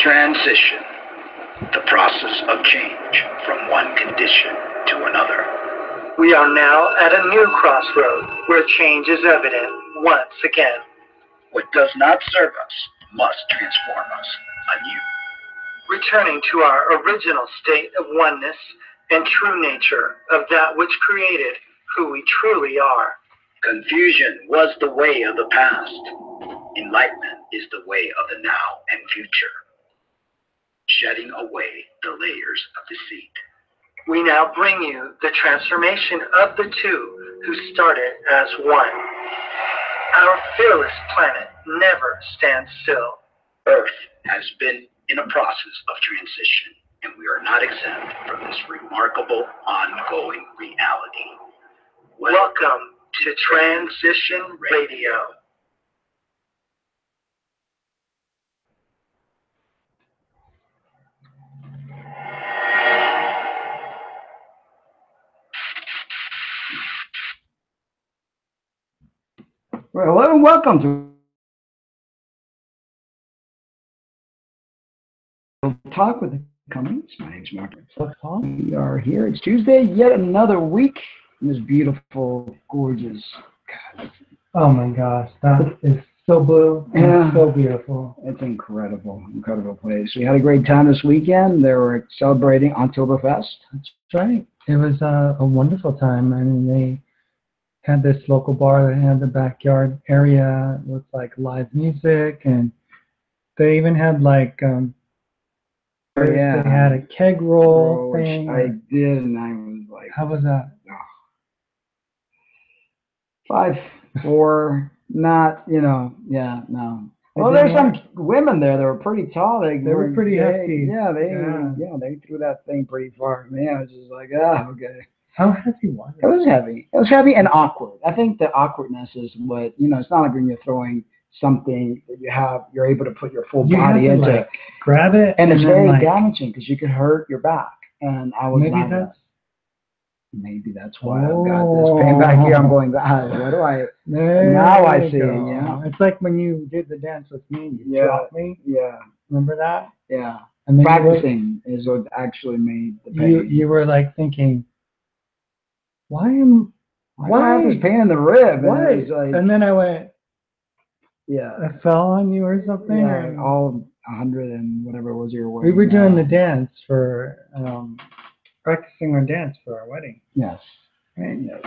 Transition, the process of change from one condition to another. We are now at a new crossroad where change is evident once again. What does not serve us must transform us anew. Returning to our original state of oneness and true nature of that which created who we truly are. Confusion was the way of the past. Enlightenment is the way of the now and future. Shedding away the layers of deceit. We now bring you the transformation of the two who started as one. Our fearless planet never stands still. Earth has been in a process of transition, and we are not exempt from this remarkable ongoing reality. Welcome to Transition Radio. Well, hello and welcome to RealTalk with the Cummings. My name's Mark. We are here. It's Tuesday, yet another week in this beautiful, gorgeous. God, oh my gosh, that is so blue and so beautiful. It's incredible, incredible place. We had a great time this weekend. They were celebrating Oktoberfest. That's right. It was a wonderful time. I mean, they had this local bar that had the backyard area with like live music, and they even had like they had a keg roll thing. I did, and I was like, how was that? 5'4", not, no. Well, there's some women there that were pretty tall. They were pretty hefty. Yeah, they threw that thing pretty far. Man, I was just like, okay. How heavy was it? It was heavy. It was heavy and awkward. I think the awkwardness is what, it's not like when you're throwing something that you're able to put your full body into. Like, grab it. And it's very damaging because you could hurt your back. And I was maybe that's why I've got this pain back here. I'm going, what do I, now I see it, yeah. It's like when you did the dance with me, you dropped me. Yeah. Remember that? Yeah. And then practicing is what actually made the pain. You were like thinking, why I have this pain in the rib? And then I went, yeah. I fell on you or something? Yeah, all 100 and whatever it was you were wearing. We were doing the dance for, practicing our dance for our wedding. Yes. Right? Yes.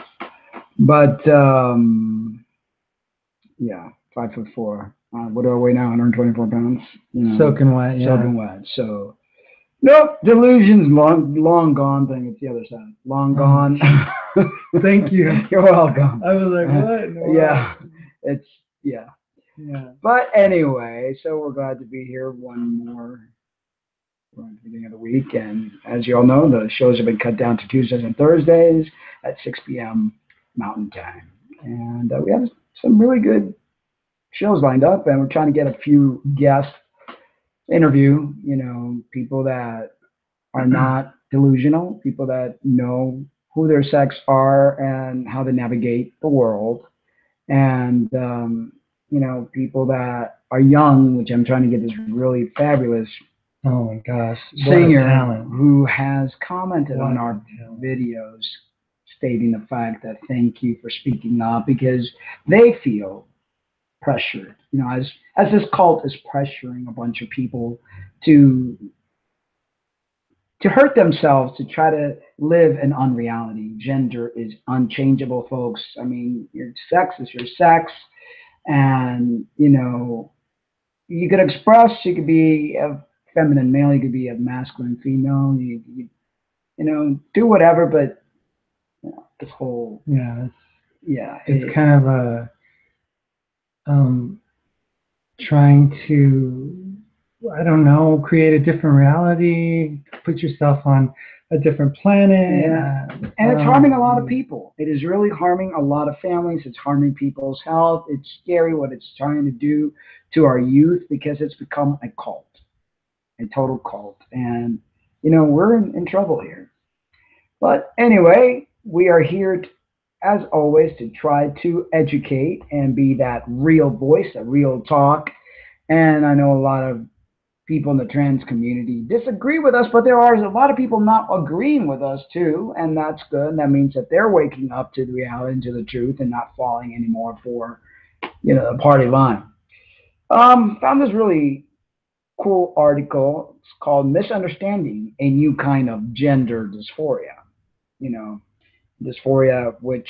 But, 5'4". What do I weigh now? 124 pounds. Soaking wet, yeah. Soaking wet. So, nope, delusion's long gone thing. It's the other side. Long gone. Thank you. You're welcome. I was like, what? Yeah. Yeah. But anyway, so we're glad to be here one more. We're at the beginning of the week, and as you all know, the shows have been cut down to Tuesdays and Thursdays at 6 p.m. Mountain Time. And we have some really good shows lined up, and we're trying to get a few guests interview, people that are not delusional, people that know who their sex are and how to navigate the world, and people that are young, which I'm trying to get this really fabulous singer who has commented on our videos stating the fact that thank you for speaking up because they feel pressured, as this cult is pressuring a bunch of people to hurt themselves, to try to live an unreality. Gender is unchangeable, folks. I mean, your sex is your sex, and you could express, you could be a feminine male, you could be a masculine female, you do whatever, but this whole it's kind of a trying to, I don't know, create a different reality, put yourself on a different planet. Yeah. And it's harming a lot of people. It is really harming a lot of families. It's harming people's health. It's scary what it's trying to do to our youth because it's become a cult, a total cult. And, we're in trouble here. But anyway, we are here, as always, to try to educate and be that real voice, a real talk. And I know a lot of people in the trans community disagree with us, but there are a lot of people not agreeing with us too, and that's good. And that means that they're waking up to the reality and to the truth and not falling anymore for, the party line. Found this really cool article. It's called Misunderstanding, a New Kind of Gender Dysphoria. Dysphoria, which,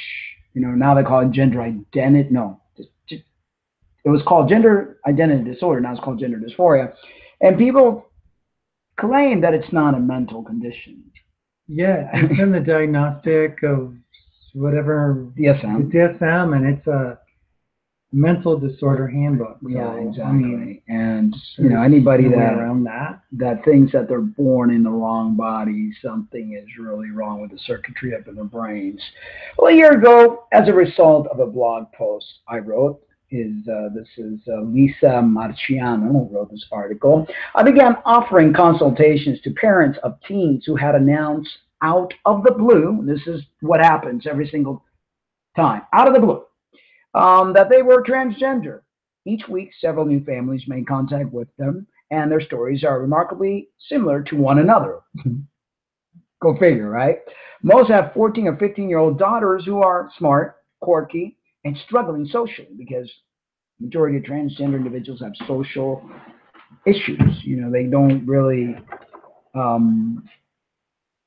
now they call it gender identity. No, it was called gender identity disorder. Now it's called gender dysphoria. And people claim that it's not a mental condition. Yeah, it's in the diagnostic of whatever DSM, and it's a mental disorder handbook. So, yeah, exactly. And anybody that thinks that they're born in the wrong body, something is really wrong with the circuitry up in their brains. Well, a year ago, as a result of a blog post I wrote, this is Lisa Marciano who wrote this article. I began offering consultations to parents of teens who had announced out of the blue, this is what happens every single time, out of the blue, that they were transgender. Each week, several new families made contact with them, and their stories are remarkably similar to one another. Go figure, right? Most have 14 or 15-year-old daughters who are smart, quirky, and struggling socially, because the majority of transgender individuals have social issues. They don't really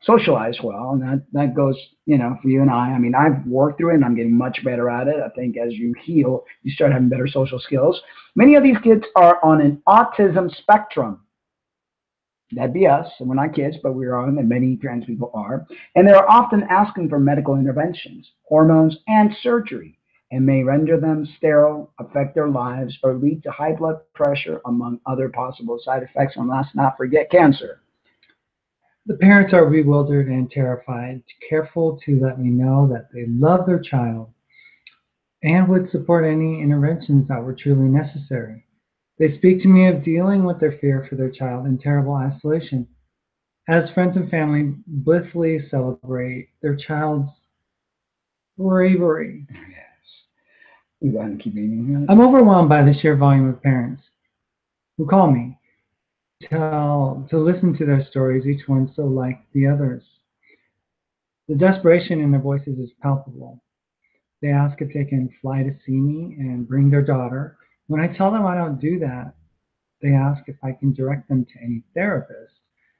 socialize well, and that goes, for you and I. I mean, I've worked through it, and I'm getting much better at it. I think as you heal, you start having better social skills. Many of these kids are on an autism spectrum. That'd be us, and we're not kids, but we're on, and many trans people are. And they're often asking for medical interventions, hormones, and surgery, and may render them sterile, affect their lives, or lead to high blood pressure, among other possible side effects, and let's not forget cancer. The parents are bewildered and terrified, careful to let me know that they love their child and would support any interventions that were truly necessary. They speak to me of dealing with their fear for their child in terrible isolation, as friends and family blissfully celebrate their child's bravery. You got to keep reading. I'm overwhelmed by the sheer volume of parents who call me to listen to their stories, each one so like the others. The desperation in their voices is palpable. They ask if they can fly to see me and bring their daughter. When I tell them I don't do that, they ask if I can direct them to any therapist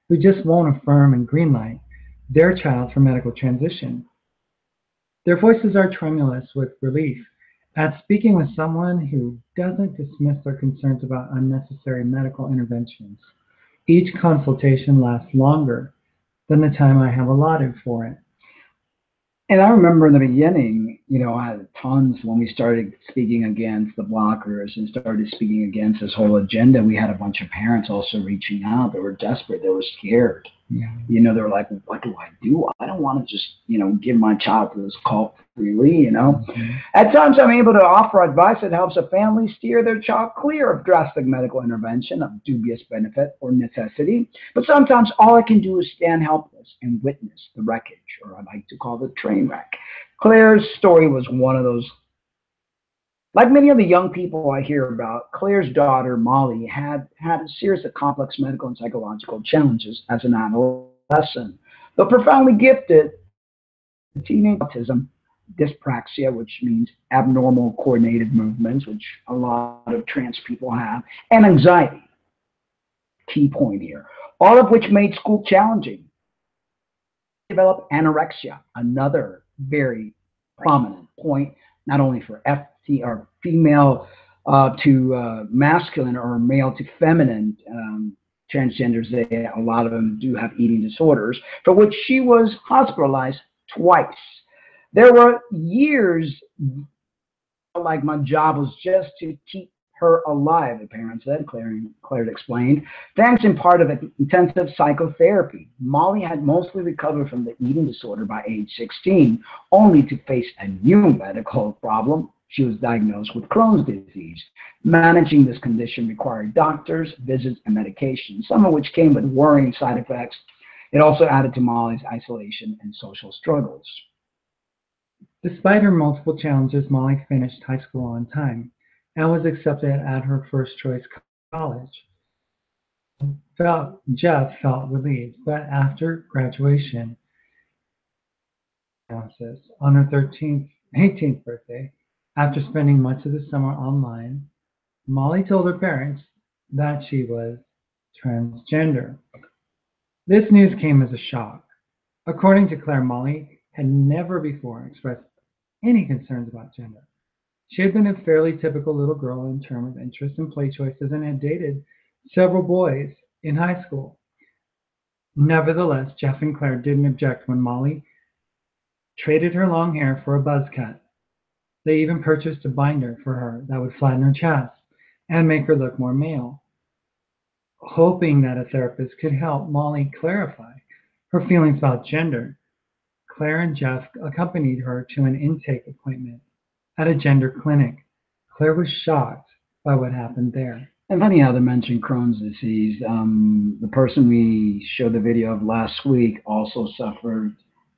who just won't affirm and greenlight their child for medical transition. Their voices are tremulous with relief at speaking with someone who doesn't dismiss their concerns about unnecessary medical interventions. Each consultation lasts longer than the time I have allotted for it. And I remember in the beginning, I had tons when we started speaking against the blockers and started speaking against this whole agenda. We had a bunch of parents also reaching out. They were desperate. They were scared. Yeah. They were like, what do I do? I don't want to just, give my child to this cult freely, Mm-hmm. At times I'm able to offer advice that helps a family steer their child clear of drastic medical intervention of dubious benefit or necessity. But sometimes all I can do is stand helpless and witness the wreckage, or I like to call it train wreck. Claire's story was one of those. Like many of the young people I hear about, Claire's daughter, Molly, had a series of complex medical and psychological challenges as an adolescent. Though profoundly gifted, teenage autism, dyspraxia, which means abnormal coordinated movements, which a lot of trans people have, and anxiety, key point here, all of which made school challenging. Developed anorexia, another very prominent point, not only for or female to masculine or male to feminine transgenders. A lot of them do have eating disorders, for which she was hospitalized twice. There were years like my job was just to keep her alive, the parents said, Claire explained, thanks in part of intensive psychotherapy. Molly had mostly recovered from the eating disorder by age 16, only to face a new medical problem. She was diagnosed with Crohn's disease. Managing this condition required doctors, visits, and medication, some of which came with worrying side effects. It also added to Molly's isolation and social struggles. Despite her multiple challenges, Molly finished high school on time and was accepted at her first choice college. Jeff felt relieved, but after graduation, on her 18th birthday, after spending much of the summer online, Molly told her parents that she was transgender. This news came as a shock. According to Claire, Molly had never before expressed any concerns about gender. She had been a fairly typical little girl in terms of interests and play choices and had dated several boys in high school. Nevertheless, Jeff and Claire didn't object when Molly traded her long hair for a buzz cut. They even purchased a binder for her that would flatten her chest and make her look more male, hoping that a therapist could help Molly clarify her feelings about gender. Claire and Jeff accompanied her to an intake appointment at a gender clinic. Claire was shocked by what happened there. And funny how they mentioned Crohn's disease. The person we showed the video of last week also suffered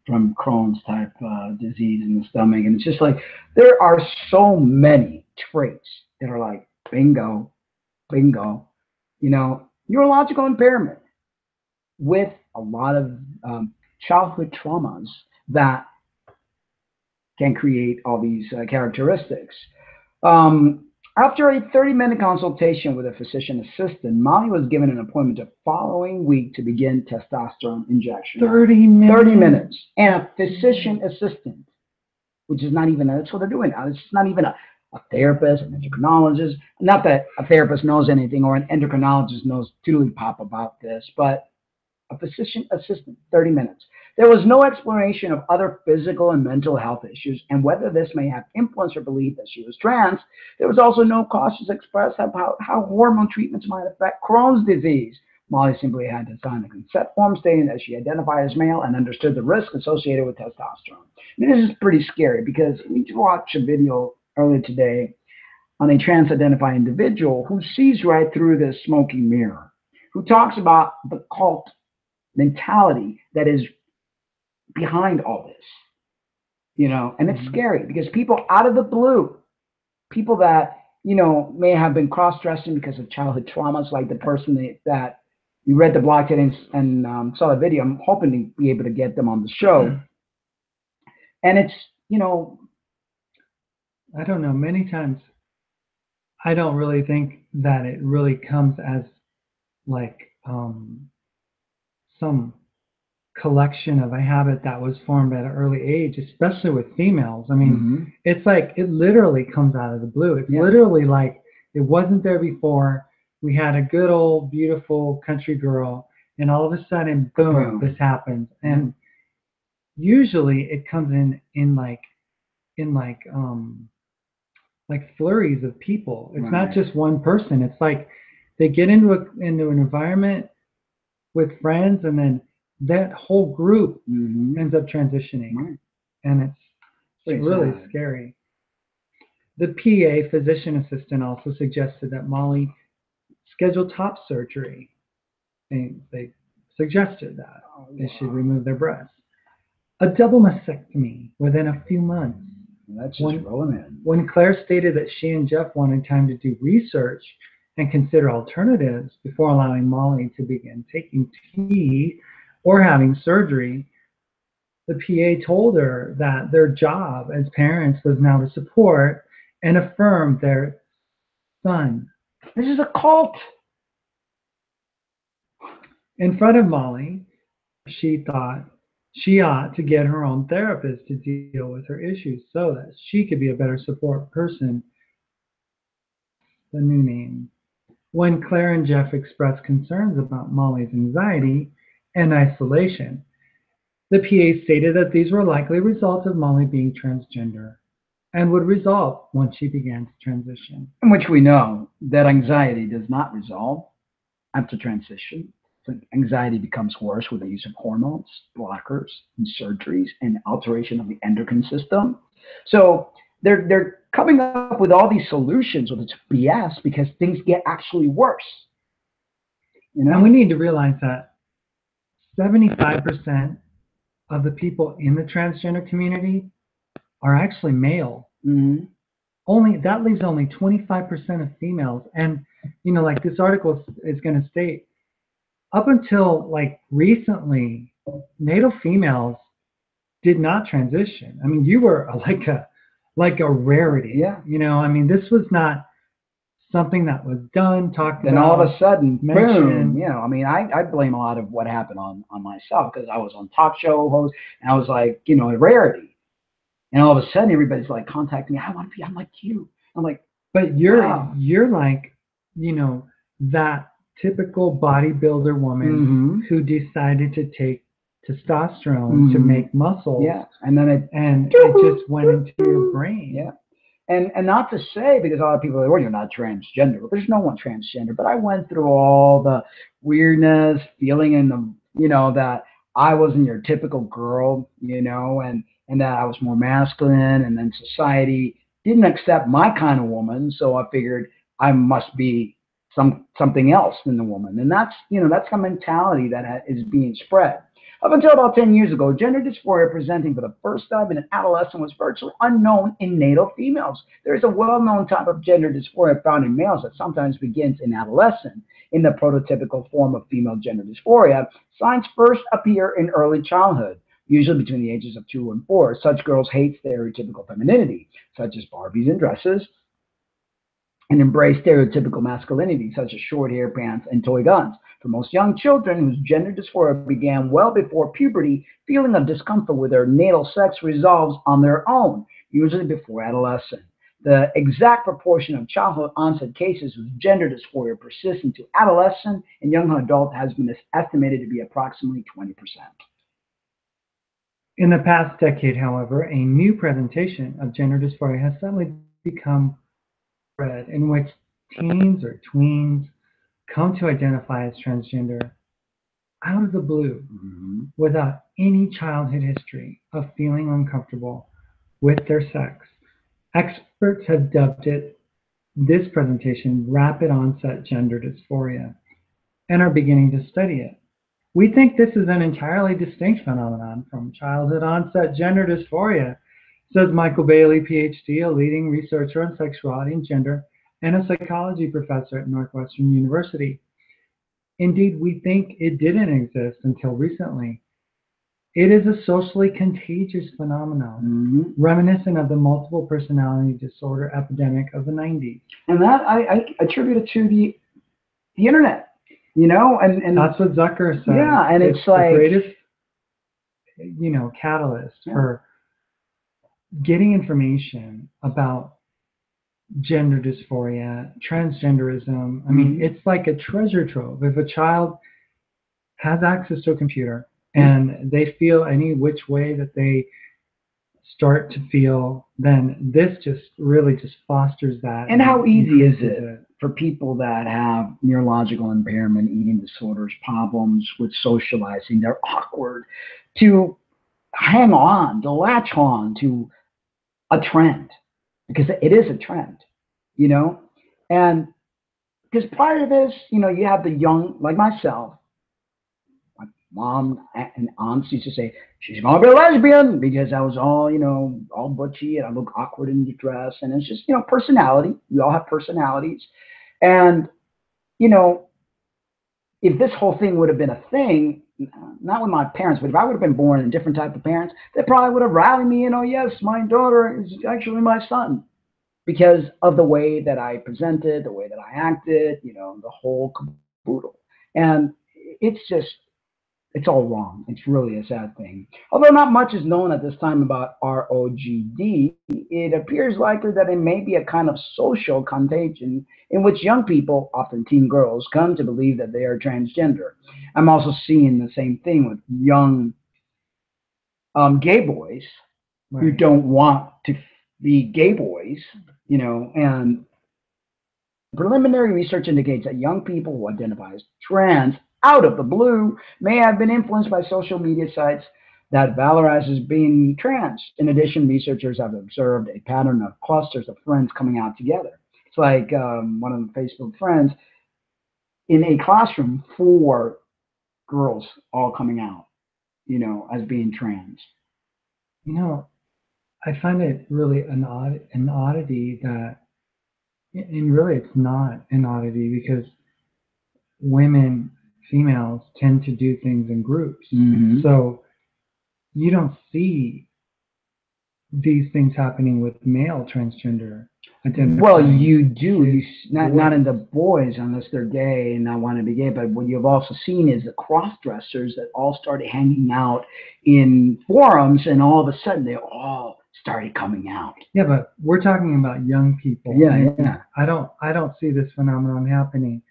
from Crohn's type disease in the stomach. And it's just like, there are so many traits that are like, bingo, bingo, neurological impairment with a lot of childhood traumas that can create all these characteristics. After a 30-minute consultation with a physician assistant, Molly was given an appointment the following week to begin testosterone injection. 30 minutes? 30 minutes. And a physician assistant, which is not even, that's what they're doing now. It's not even a therapist, an endocrinologist. Not that a therapist knows anything or an endocrinologist knows totally pop about this, but a physician assistant, 30 minutes. There was no exploration of other physical and mental health issues and whether this may have influenced her belief that she was trans. There was also no cautions expressed about how hormone treatments might affect Crohn's disease. Molly simply had to sign a consent form stating that she identified as male and understood the risk associated with testosterone. I mean, this is pretty scary because we watched a video earlier today on a trans-identifying individual who sees right through this smoky mirror, who talks about the cult mentality that is behind all this, and it's scary because people out of the blue, people that, may have been cross-dressing because of childhood traumas, like the person that you read the blog today and saw the video. I'm hoping to be able to get them on the show. And it's, I don't know, many times I don't really think that it really comes as like some collection of a habit that was formed at an early age, especially with females. I mean, it's like it literally comes out of the blue. It's literally like it wasn't there before. We had a good old beautiful country girl, and all of a sudden, boom, this happens. And usually it comes in like flurries of people. It's not just one person. It's like they get into an environment with friends, and then that whole group ends up transitioning, and it's really scary. The PA, physician assistant, also suggested that Molly schedule top surgery. They suggested that they should remove their breasts. A double mastectomy within a few months. That's just rolling in. When Claire stated that she and Jeff wanted time to do research and consider alternatives before allowing Molly to begin taking tea or having surgery, the PA told her that their job as parents was now to support and affirm their son. This is a cult. In front of Molly, she thought she ought to get her own therapist to deal with her issues so that she could be a better support person. The new name. When Claire and Jeff expressed concerns about Molly's anxiety and isolation, the PA stated that these were likely results of Molly being transgender and would resolve once she began to transition. In which we know that anxiety does not resolve after transition. So anxiety becomes worse with the use of hormones, blockers, and surgeries, and alteration of the endocrine system. So they're coming up with all these solutions with its BS because things get actually worse. And we need to realize that 75% of the people in the transgender community are actually male. Only that leaves only 25% of females. And like this article is going to state, up until like recently, natal females did not transition. I mean, you were like a rarity. Yeah. You know, I mean, this was not something that was done, talked Then about. all of a sudden, boom, mentioned. you know, I mean, I blame a lot of what happened on myself because I was on talk show host and I was like, you know, a rarity. And all of a sudden everybody's like contacting me. I want to be, I'm like you. I'm like, But you're wow. you're like, you know, that typical bodybuilder woman who decided to take testosterone to make muscles. Yeah. And then it just went into your brain. Yeah. And not to say, because a lot of people are like, well, you're not transgender. There's no one transgender. But I went through all the weirdness, feeling in the, you know, that I wasn't your typical girl, you know, and that I was more masculine. And then society didn't accept my kind of woman. So I figured I must be something else than the woman. And that's, you know, that's the mentality that is being spread. Up until about 10 years ago, gender dysphoria presenting for the first time in an adolescent was virtually unknown in natal females. There is a well-known type of gender dysphoria found in males that sometimes begins in adolescence. In the prototypical form of female gender dysphoria, signs first appear in early childhood, usually between the ages of 2 and 4. Such girls hate stereotypical femininity, such as Barbies and dresses, and embrace stereotypical masculinity, such as short hair, pants, and toy guns. For most young children whose gender dysphoria began well before puberty, feeling of discomfort with their natal sex resolves on their own, usually before adolescence. The exact proportion of childhood onset cases whose gender dysphoria persists into adolescent and young adult has been estimated to be approximately 20%. In the past decade, however, a new presentation of gender dysphoria has suddenly become spread, in which teens or tweens come to identify as transgender out of the blue without any childhood history of feeling uncomfortable with their sex. Experts have dubbed this presentation rapid onset gender dysphoria and are beginning to study it. We think this is an entirely distinct phenomenon from childhood onset gender dysphoria, says Michael Bailey, PhD, a leading researcher on sexuality and gender and a psychology professor at Northwestern University. Indeed, we think it didn't exist until recently. It is a socially contagious phenomenon, reminiscent of the multiple personality disorder epidemic of the 90s. And that I attribute it to the internet, you know, and that's what Zucker said. Yeah, and it's like the greatest, you know, catalyst for getting information about gender dysphoria, transgenderism. I mean, it's like a treasure trove. If a child has access to a computer and they feel any which way that they start to feel, then this just really just fosters that. And how easy is it for people that have neurological impairment, eating disorders, problems with socializing, they're awkward, to hang on, to latch on to a trend, because it is a trend, you know? And because prior to this, you know, you have the young, like myself, my mom and aunts used to say, she's going to be a lesbian, because I was all, you know, all butchy and I look awkward in the dress. And it's just, you know, personality. We all have personalities. And, you know, if this whole thing would have been a thing, not with my parents, but if I would have been born in a different type of parents, they probably would have rallied me, you know, yes, my daughter is actually my son, because of the way that I presented, the way that I acted, you know, the whole caboodle. And it's just, it's all wrong. It's really a sad thing. Although not much is known at this time about ROGD, it appears likely that it may be a kind of social contagion in which young people, often teen girls, come to believe that they are transgender. I'm also seeing the same thing with young gay boys who don't want to be gay boys, you know, and preliminary research indicates that young people who identify as trans out of the blue may have been influenced by social media sites that valorizes being trans. In addition, researchers have observed a pattern of clusters of friends coming out together. It's like one of the Facebook friends in a classroom, 4 girls all coming out, you know, as being trans. You know, I find it really an oddity that, and really it's not an oddity, because women females tend to do things in groups. Mhm. So you don't see these things happening with male transgender identifying. Well, you do. Not boys. in the boys unless they're gay and not want to be gay. But what you've also seen is the cross-dressers that all started hanging out in forums, and all of a sudden they all started coming out. Yeah, but we're talking about young people. Yeah, and yeah. I don't see this phenomenon happening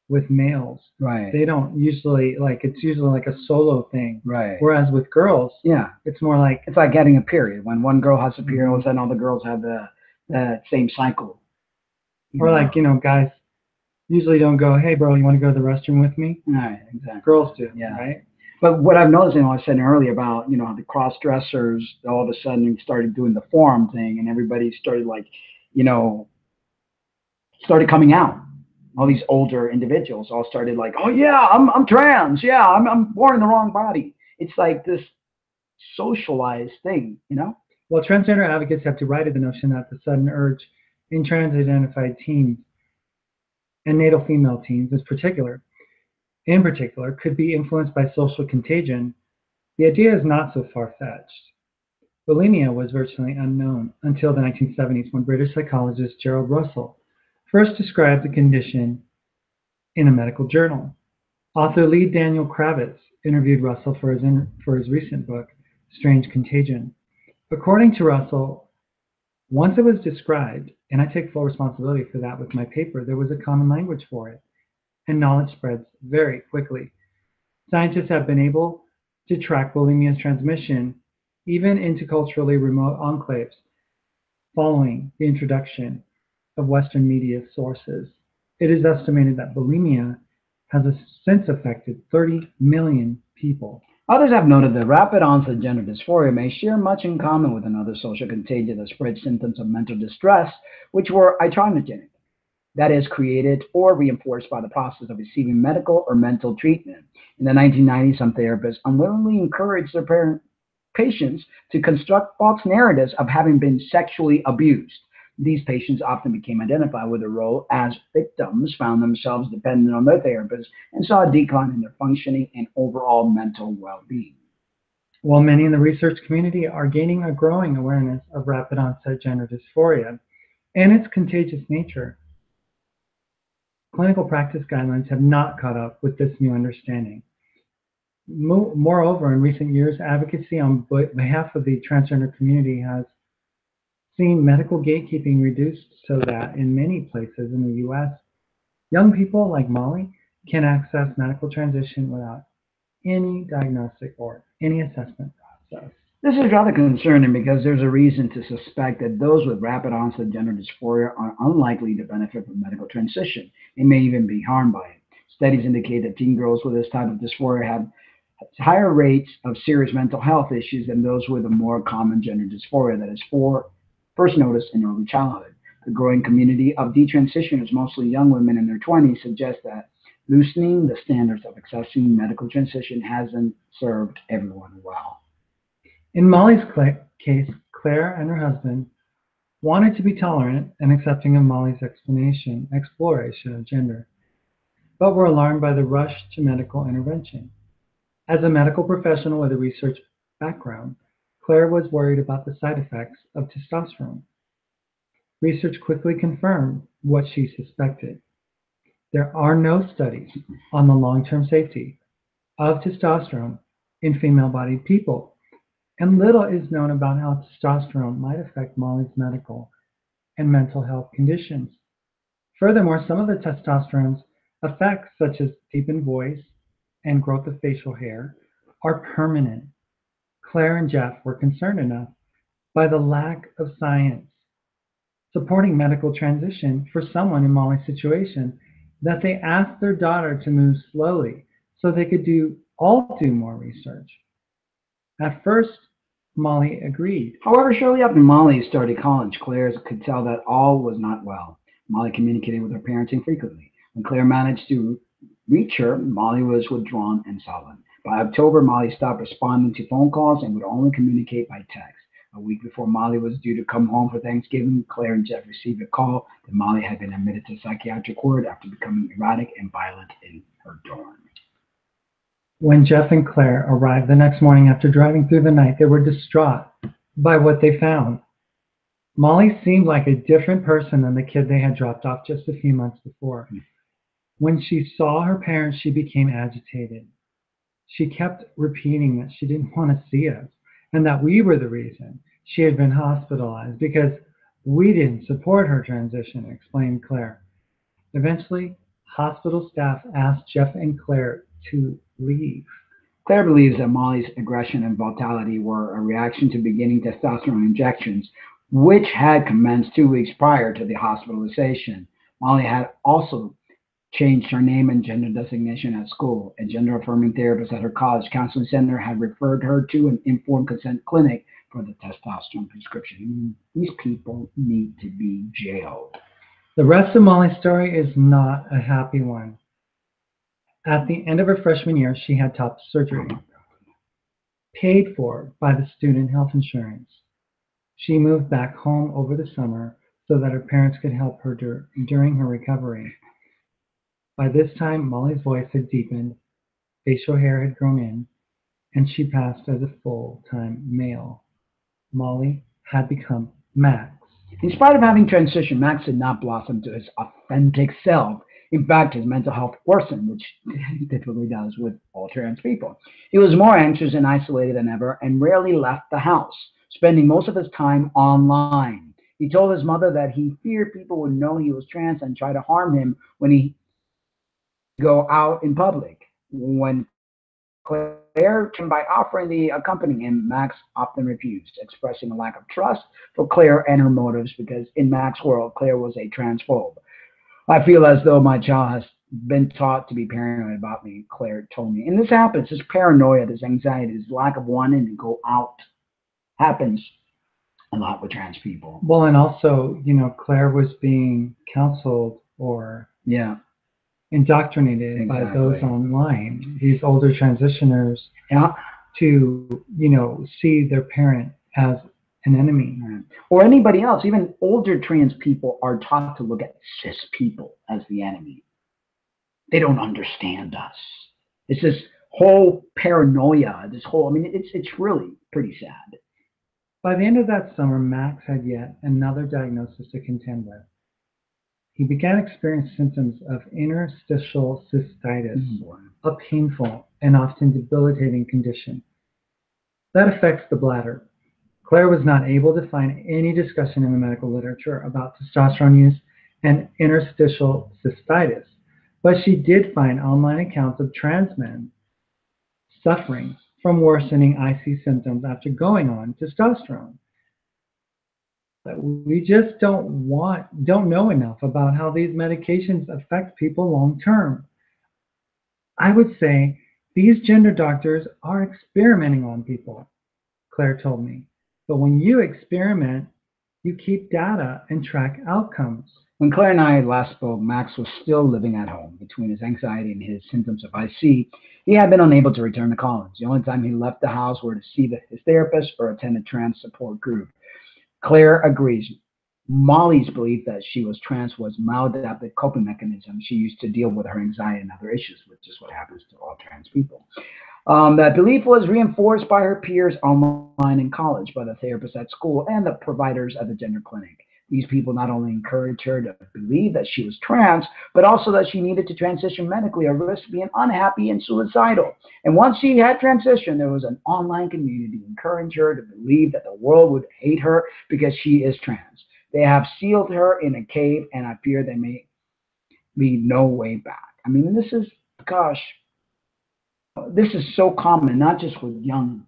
with males. Right. They don't usually it's usually like a solo thing. Right. Whereas with girls, Yeah. it's more like It's like getting a period. When one girl has a period, all of a sudden all the girls have the same cycle. or like, guys usually don't go, hey bro, you want to go to the restroom with me? Right, exactly. Girls do, Yeah. right? But what I've noticed, I was saying earlier about, how the cross-dressers all of a sudden started doing the forum thing, and everybody started started coming out. All these older individuals all started like, oh yeah, I'm trans. Yeah, I'm born in the wrong body. It's like this socialized thing, Well, transgender advocates have derided the notion that the sudden urge in trans-identified teens and natal female teens in particular, could be influenced by social contagion. The idea is not so far-fetched. Bulimia was virtually unknown until the 1970s when British psychologist Gerald Russell first described the condition in a medical journal. Author Lee Daniel Kravitz interviewed Russell for his recent book, Strange Contagion. According to Russell, once it was described, and I take full responsibility for that with my paper, there was a common language for it, and knowledge spreads very quickly. Scientists have been able to track bulimia's transmission even into culturally remote enclaves following the introduction of Western media sources. It is estimated that bulimia has since affected 30 million people. Others have noted that rapid onset gender dysphoria may share much in common with another social contagion that spreads symptoms of mental distress, which were iatrogenic, that is, created or reinforced by the process of receiving medical or mental treatment. In the 1990s, some therapists unwillingly encouraged their patients to construct false narratives of having been sexually abused. These patients often became identified with a role as victims, found themselves dependent on their therapists, and saw a decline in their functioning and overall mental well-being. While many in the research community are gaining a growing awareness of rapid onset gender dysphoria and its contagious nature, clinical practice guidelines have not caught up with this new understanding. Moreover, in recent years, advocacy on behalf of the transgender community has seen medical gatekeeping reduced so that in many places in the U.S., young people like Molly can access medical transition without any diagnostic or any assessment process. This is rather concerning because there's a reason to suspect that those with rapid onset gender dysphoria are unlikely to benefit from medical transition and may even be harmed by it. Studies indicate that teen girls with this type of dysphoria have higher rates of serious mental health issues than those with a more common gender dysphoria that is first noticed in early childhood. The growing community of detransitioners, mostly young women in their 20s, suggests that loosening the standards of accessing medical transition hasn't served everyone well. In Molly's case, Claire and her husband wanted to be tolerant and accepting of Molly's exploration of gender, but were alarmed by the rush to medical intervention. As a medical professional with a research background, Claire was worried about the side effects of testosterone. Research quickly confirmed what she suspected. There are no studies on the long-term safety of testosterone in female-bodied people, and little is known about how testosterone might affect Molly's medical and mental health conditions. Furthermore, some of the testosterone's effects, such as deepened voice and growth of facial hair, are permanent. Claire and Jeff were concerned enough by the lack of science supporting medical transition for someone in Molly's situation that they asked their daughter to move slowly so they could do more research. At first, Molly agreed. However, shortly after Molly started college, Claire could tell that all was not well. Molly communicated with her parents infrequently. When Claire managed to reach her, Molly was withdrawn and sullen. By October, Molly stopped responding to phone calls and would only communicate by text. A week before Molly was due to come home for Thanksgiving, Claire and Jeff received a call that Molly had been admitted to psychiatric ward after becoming erratic and violent in her dorm. When Jeff and Claire arrived the next morning after driving through the night, they were distraught by what they found. Molly seemed like a different person than the kid they had dropped off just a few months before. When she saw her parents, she became agitated. She kept repeating that she didn't want to see us and that we were the reason she had been hospitalized because we didn't support her transition, explained Claire. Eventually, hospital staff asked Jeff and Claire to leave. Claire believes that Molly's aggression and brutality were a reaction to beginning testosterone injections, which had commenced 2 weeks prior to the hospitalization. Molly had also changed her name and gender designation at school. A gender-affirming therapist at her college counseling center had referred her to an informed consent clinic for the testosterone prescription. These people need to be jailed. The rest of Molly's story is not a happy one. At the end of her freshman year, she had top surgery, paid for by the student health insurance. She moved back home over the summer so that her parents could help her during her recovery. By this time, Molly's voice had deepened, facial hair had grown in, and she passed as a full-time male. Molly had become Max. In spite of having transitioned, Max did not blossom to his authentic self. In fact, his mental health worsened, which it typically does with all trans people. He was more anxious and isolated than ever and rarely left the house, spending most of his time online. He told his mother that he feared people would know he was trans and try to harm him when he go out in public. When Claire came by offering to accompany him, Max often refused, expressing a lack of trust for Claire and her motives because in Max's world, Claire was a transphobe. I feel as though my child has been taught to be paranoid about me, Claire told me. And this happens, this paranoia, this anxiety, this lack of wanting to go out happens a lot with trans people. Well, and also, Claire was being counseled or indoctrinated by those online, these older transitioners, to, see their parent as an enemy. Or anybody else. Even older trans people are taught to look at cis people as the enemy. They don't understand us. It's this whole paranoia, it's really pretty sad. By the end of that summer, Max had yet another diagnosis to contend with. He began experiencing symptoms of interstitial cystitis, a painful and often debilitating condition that affects the bladder. Claire was not able to find any discussion in the medical literature about testosterone use and interstitial cystitis, but she did find online accounts of trans men suffering from worsening IC symptoms after going on testosterone. But we just don't know enough about how these medications affect people long term. I would say these gender doctors are experimenting on people, Claire told me. But when you experiment, you keep data and track outcomes. When Claire and I last spoke, Max was still living at home. Between his anxiety and his symptoms of IC, he had been unable to return to college. The only time he left the house were to see his therapist or attend a trans support group. Claire agrees. Molly's belief that she was trans was maladaptive coping mechanism she used to deal with her anxiety and other issues, which is what happens to all trans people. That belief was reinforced by her peers online in college, by the therapists at school, and the providers at the gender clinic. These people not only encouraged her to believe that she was trans, but also that she needed to transition medically or risk being unhappy and suicidal. And once she had transitioned, there was an online community encouraging her to believe that the world would hate her because she is trans. They have sealed her in a cave, and I fear there may be no way back. This is so common, not just with young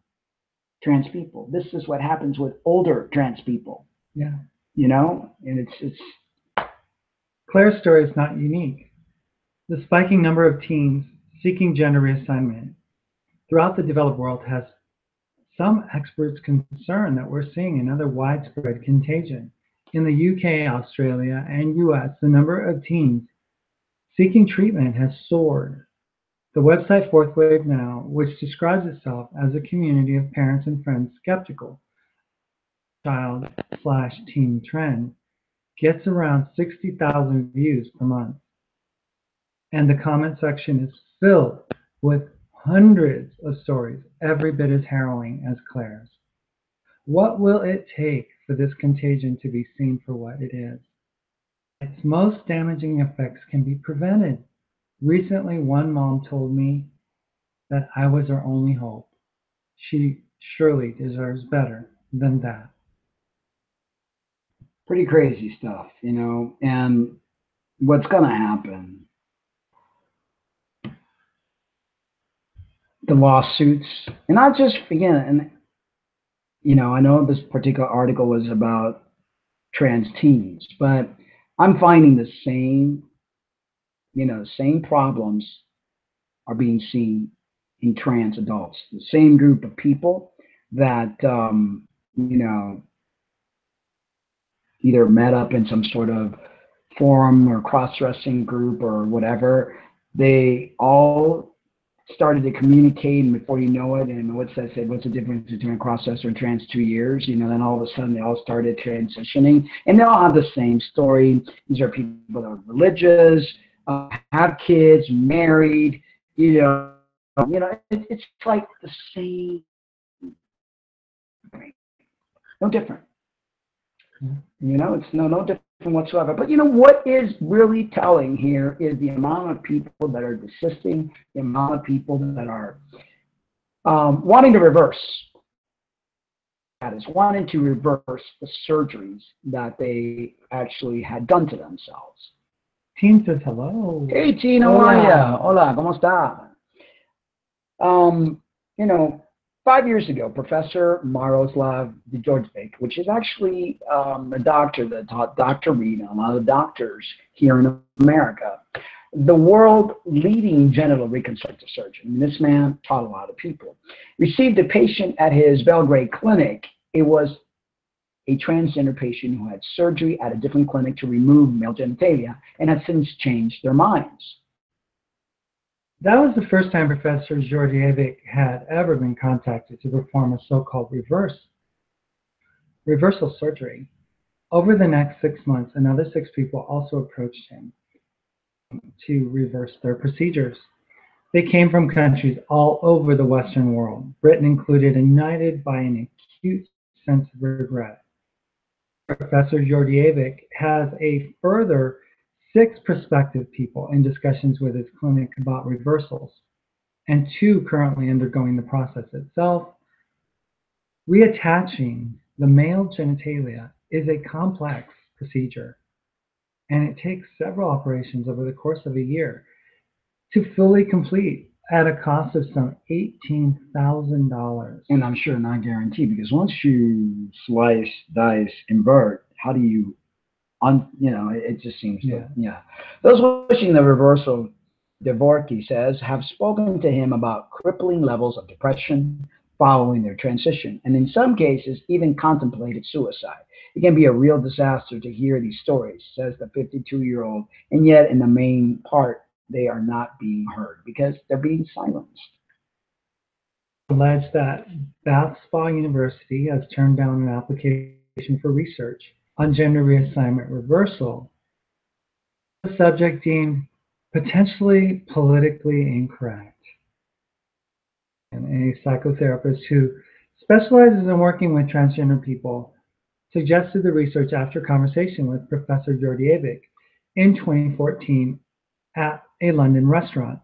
trans people. This is what happens with older trans people. Yeah. And it's Claire's story is not unique. The spiking number of teens seeking gender reassignment throughout the developed world has some experts concerned that we're seeing another widespread contagion. In the UK, Australia, and US, the number of teens seeking treatment has soared. The website Fourth Wave Now, which describes itself as a community of parents and friends skeptical child/teen trend, gets around 60,000 views per month. And the comment section is filled with hundreds of stories, every bit as harrowing as Claire's. What will it take for this contagion to be seen for what it is? Its most damaging effects can be prevented. Recently, one mom told me that I was her only hope. She surely deserves better than that. Pretty crazy stuff, you know. And what's going to happen? The lawsuits, and not just again, and you know, I know this particular article was about trans teens, but I'm finding the same, you know, same problems are being seen in trans adults. The same group of people that, you know, either met up in some sort of forum or cross-dressing group or whatever, they all started to communicate, and before you know it, and what's that said, what's the difference between a cross-dresser and trans 2 years? You know, then all of a sudden they all started transitioning, and they all have the same story. These are people that are religious, have kids, married, it's like the same, no different. You know, it's no different whatsoever. But you know what is really telling here is the amount of people that are desisting, the amount of people that are wanting to reverse. That is wanting to reverse the surgeries that they actually had done to themselves. Teen says hello. Hey, Teen, how are you? Hola, ¿cómo está? You know, 5 years ago, Professor Miroslav Djordjevic, which is actually a doctor that taught Dr. Reed and a lot of doctors here in America, the world leading genital reconstructive surgeon. This man taught a lot of people. Received a patient at his Belgrade clinic. It was a transgender patient who had surgery at a different clinic to remove male genitalia and had since changed their minds. That was the first time Professor Djordjevic had ever been contacted to perform a so-called reversal surgery. Over the next 6 months, another 6 people also approached him to reverse their procedures. They came from countries all over the Western world, Britain included, united by an acute sense of regret. Professor Djordjevic has a further 6 prospective people in discussions with his clinic about reversals, and 2 currently undergoing the process itself. Reattaching the male genitalia is a complex procedure, and it takes several operations over the course of a year to fully complete at a cost of some $18,000. And I'm sure not guaranteed, because once you slice, dice, invert, how do you it just seems Those wishing the reversal, Dvorky says, have spoken to him about crippling levels of depression following their transition, and in some cases even contemplated suicide. It can be a real disaster to hear these stories, says the 52-year-old, and yet in the main part they are not being heard because they're being silenced. Alleged that Bath Spa University has turned down an application for research on gender reassignment reversal, the subject deemed potentially politically incorrect. And a psychotherapist who specializes in working with transgender people suggested the research after conversation with Professor Djordjevic in 2014 at a London restaurant,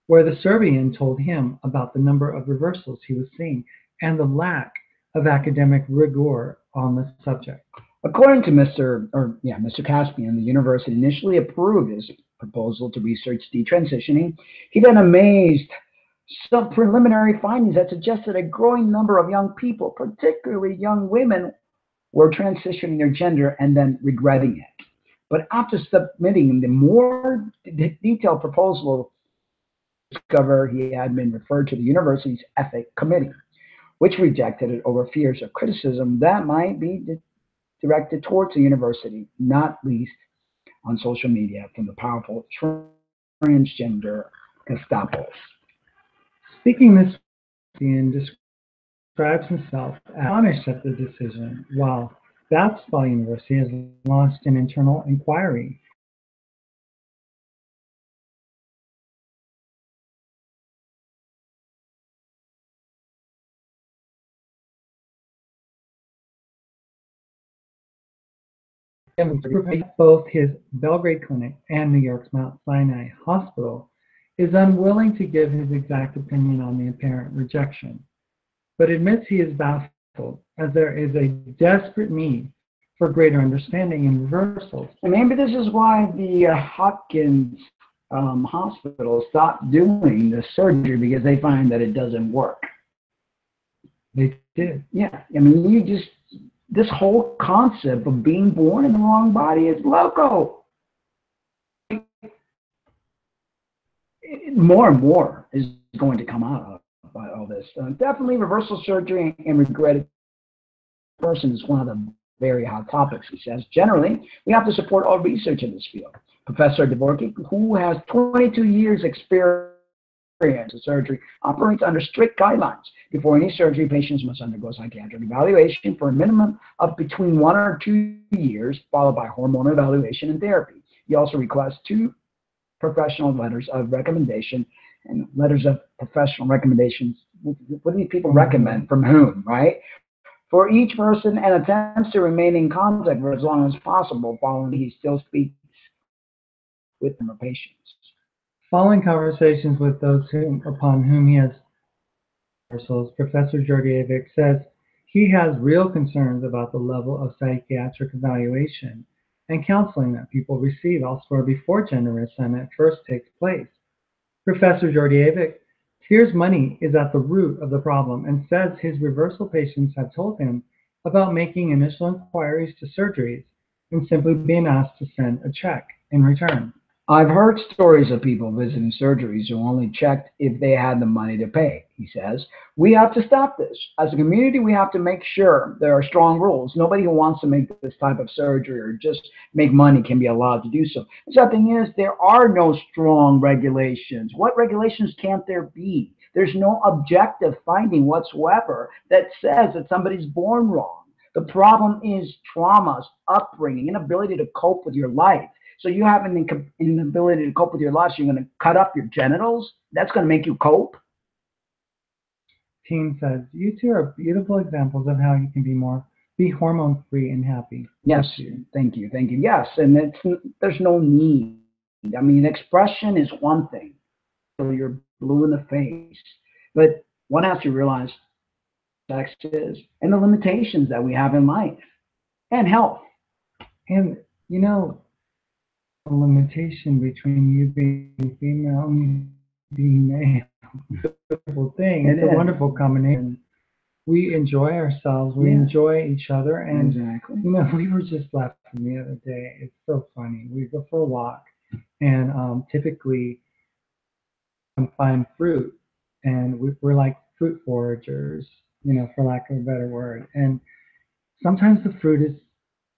where the Serbian told him about the number of reversals he was seeing and the lack of academic rigor on the subject. According to Mr. Caspian, the university initially approved his proposal to research detransitioning. He then amazed some preliminary findings that suggested a growing number of young people, particularly young women, were transitioning their gender and then regretting it. But after submitting the more detailed proposal, discover he had been referred to the university's ethics committee, which rejected it over fears of criticism that might be directed towards the university, not least on social media from the powerful transgender Gestapos. Speaking this, Ian describes himself as astonished at the decision, while Bath Spa University has launched an internal inquiry both his Belgrade clinic and New York's Mount Sinai Hospital, is unwilling to give his exact opinion on the apparent rejection, but admits he is baffled as there is a desperate need for greater understanding and reversals. And maybe this is why the Hopkins hospital stopped doing the surgery, because they find that it doesn't work. They did. Yeah, I mean, this whole concept of being born in the wrong body is loco. More and more is going to come out of all this. Definitely reversal surgery and regretted person is one of the very hot topics, he says. Generally, we have to support all research in this field. Professor Dvorak, who has 22 years experience in surgery, operates under strict guidelines. Before any surgery, patients must undergo psychiatric evaluation for a minimum of between 1 or 2 years, followed by hormonal evaluation and therapy. He also requests 2 professional letters of recommendation. And letters of professional recommendations, what do these people recommend? From whom, right? For each person, and attempts to remain in contact for as long as possible, following he still speaks with them or patients. Following conversations with those upon whom he has reversals, Professor Georgievic says he has real concerns about the level of psychiatric evaluation and counseling that people receive elsewhere before gender reassignment first takes place. Professor Georgievic fears money is at the root of the problem and says his reversal patients have told him about making initial inquiries to surgeries and simply being asked to send a check in return. I've heard stories of people visiting surgeries who only checked if they had the money to pay, he says. We have to stop this. As a community, we have to make sure there are strong rules. Nobody who wants to make this type of surgery or just make money can be allowed to do so. The sad thing is, there are no strong regulations. What regulations can't there be? There's no objective finding whatsoever that says that somebody's born wrong. The problem is traumas, upbringing, inability to cope with your life. So you have an inability to cope with your life, so you're going to cut up your genitals? That's going to make you cope? Teen says, you two are beautiful examples of how you can be hormone-free and happy. Yes, thank you. Yes, and there's no need. I mean, expression is one thing. So you're blue in the face. But one has to realize sex is, and the limitations that we have in life and health. And, you know, a limitation between you being female and being male. It's a beautiful thing. It's a wonderful combination. We enjoy ourselves. We enjoy each other. And, you know, we were just laughing the other day. It's so funny. We go for a walk, and typically find fruit. And we're like fruit foragers, you know, for lack of a better word. And sometimes the fruit is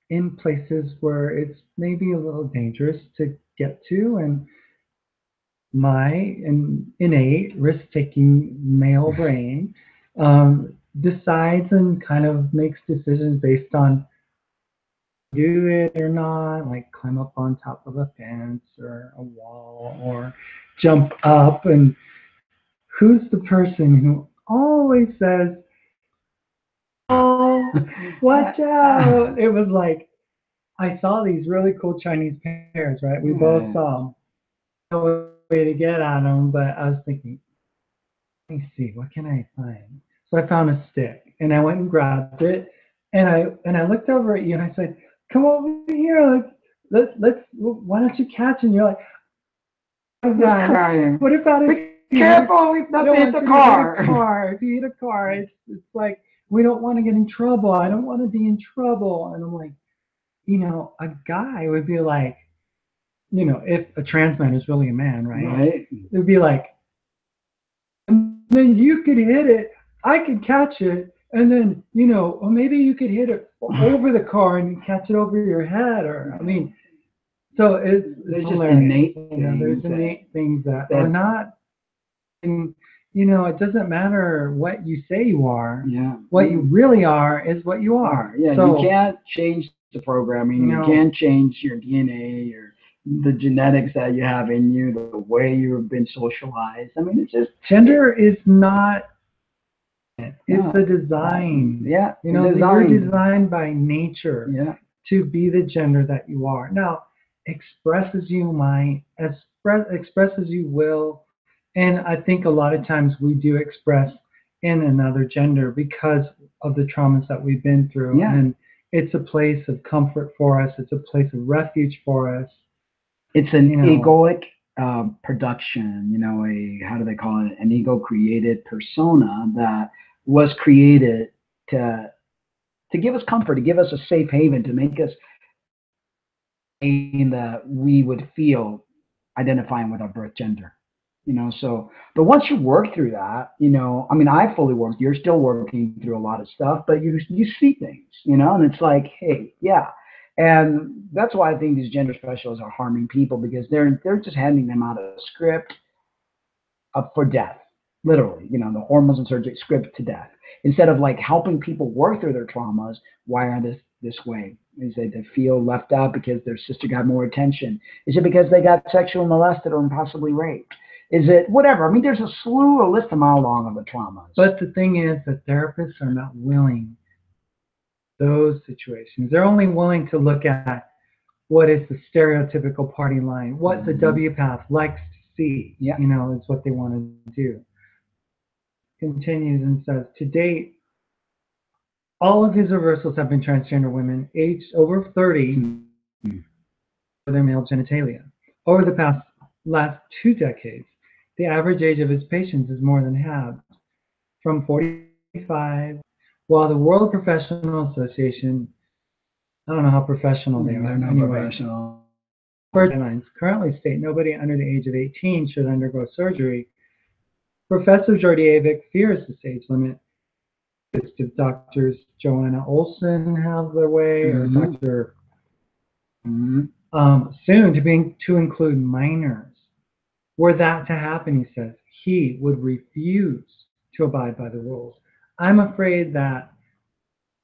in places where it's maybe a little dangerous to get to, and my innate risk-taking male brain decides and kind of makes decisions based on do it or not, like climb up on top of a fence or a wall or jump up. And who's the person who always says, oh, watch out? It was like, I saw these really cool Chinese pears, right? We both saw them. No way to get at them, but I was thinking, let me see, what can I find? So I found a stick, and I went and grabbed it, and I looked over at you, and I said, come over here, let's why don't you catch it? And you're like, what about it? Be careful, we've not hit the car. If you hit a car, it's like, we don't want to get in trouble. I don't want to be in trouble. And I'm like, you know, a guy would be like, you know, if a trans man is really a man, right? It would be like, and then you could hit it, I could catch it, and then, you know, or maybe you could hit it over the car and catch it over your head, or, I mean, so there's just innate things, there's innate things that are not, and, you know, it doesn't matter what you say you are. What you really are is what you are. So, you can't change the programming. You can't change your DNA or the genetics that you have in you, the way you've been socialized. I mean, it's just gender is not. It's a design. Yeah, you know, you're designed by nature. Yeah, to be the gender that you are. Now, express as you might, express as you will, and I think a lot of times we do express in another gender because of the traumas that we've been through. Yeah. And it's a place of comfort for us. It's a place of refuge for us. It's an egoic production, how do they call it? An ego-created persona that was created to give us comfort, to give us a safe haven, to make us that we would feel identifying with our birth gender. But once you work through that, I mean, I fully worked, you're still working through a lot of stuff, but you see things, and it's like, hey, yeah. And that's why I think these gender specialists are harming people, because they're just handing them out a script for death, literally, the hormones and surgery script to death, instead of like helping people work through their traumas. Why are this way? Is it they feel left out because their sister got more attention? Is it because they got sexually molested or possibly raped? Is it whatever? I mean, there's a list a mile long of the traumas. But the thing is that therapists are not willing those situations. They're only willing to look at what is the stereotypical party line, what the WPATH likes to see, is what they want to do. Continues and says, to date, all of his reversals have been transgender women aged over 30 for their male genitalia. Over the last 2 decades, the average age of his patients is more than halved, from 45, while the World Professional Association, I don't know how professional they are. They're not professional. Guidelines currently state nobody under the age of 18 should undergo surgery. Professor Georgievic fears this age limit. Did Doctors Joanna Olson have their way, or Dr. Soon to include minors? Were that to happen, he says, he would refuse to abide by the rules. I'm afraid that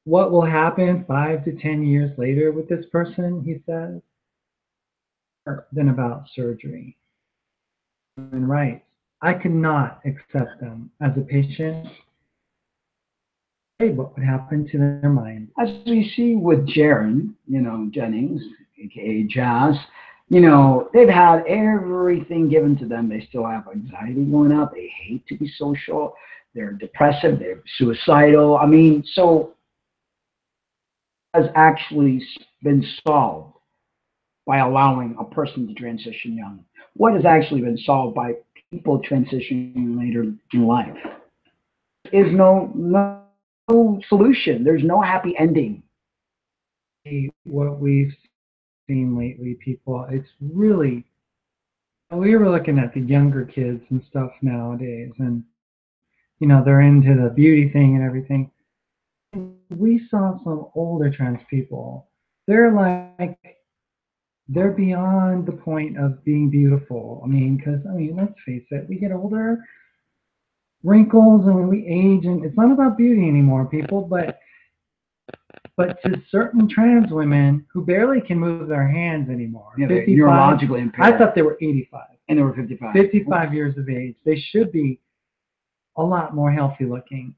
what will happen 5 to 10 years later with this person, he says, than about surgery. Human rights. I could not accept them as a patient. What would happen to their mind? As we see with Jaron, Jennings, aka Jazz, they've had everything given to them. They still have anxiety going up. They hate to be social. They're depressive. They're suicidal. I mean, so has actually been solved by allowing a person to transition young? What has actually been solved by people transitioning later in life? Is no solution. There's no happy ending. What we've seen lately, people, it's really, we were looking at the younger kids and stuff nowadays, and they're into the beauty thing and everything. We saw some older trans people. They're beyond the point of being beautiful. I mean, because let's face it, we get older, wrinkles, and when we age, and it's not about beauty anymore, people, but to certain trans women who barely can move their hands anymore, 55, neurologically impaired. I thought they were 85. And they were 55. 55 years of age. They should be a lot more healthy looking.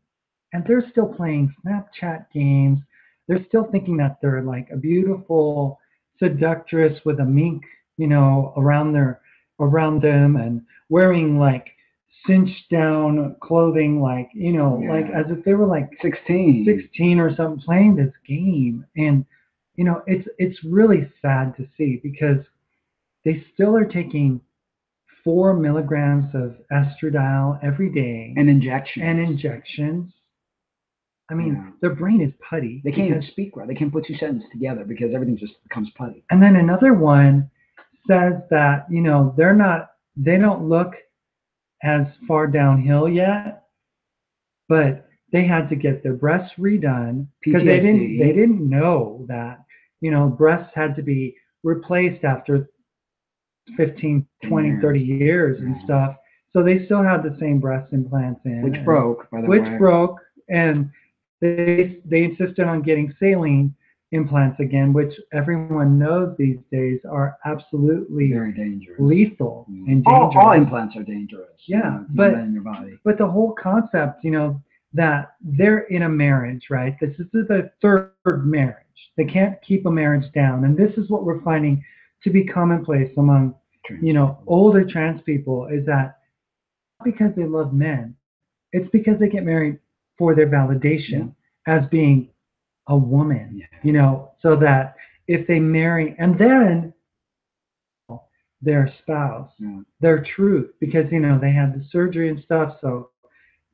And they're still playing Snapchat games. They're still thinking that they're like a beautiful seductress with a mink, around them, and wearing like cinched down clothing, like as if they were like 16 or something, playing this game. And it's really sad to see, because they still are taking 4 milligrams of estradiol every day, and injections. I mean, their brain is putty. They can't even speak right. They can't put 2 sentences together because everything just becomes putty. And then another one says that they don't look as far downhill yet, but they had to get their breasts redone because they didn't know that breasts had to be replaced after 15, 20, 30 years and stuff. So they still had the same breast implants in, which broke, by the way. Which broke, and they insisted on getting saline implants again, which everyone knows these days are absolutely very dangerous, lethal, and dangerous. All implants are dangerous. Yeah, in your body. But the whole concept, that they're in a marriage, right? This is the 3rd marriage. They can't keep a marriage down. And this is what we're finding to be commonplace among, older trans people, is that not because they love men, it's because they get married for their validation as being a woman, so that if they marry and then their spouse, their truth, because, they had the surgery and stuff, so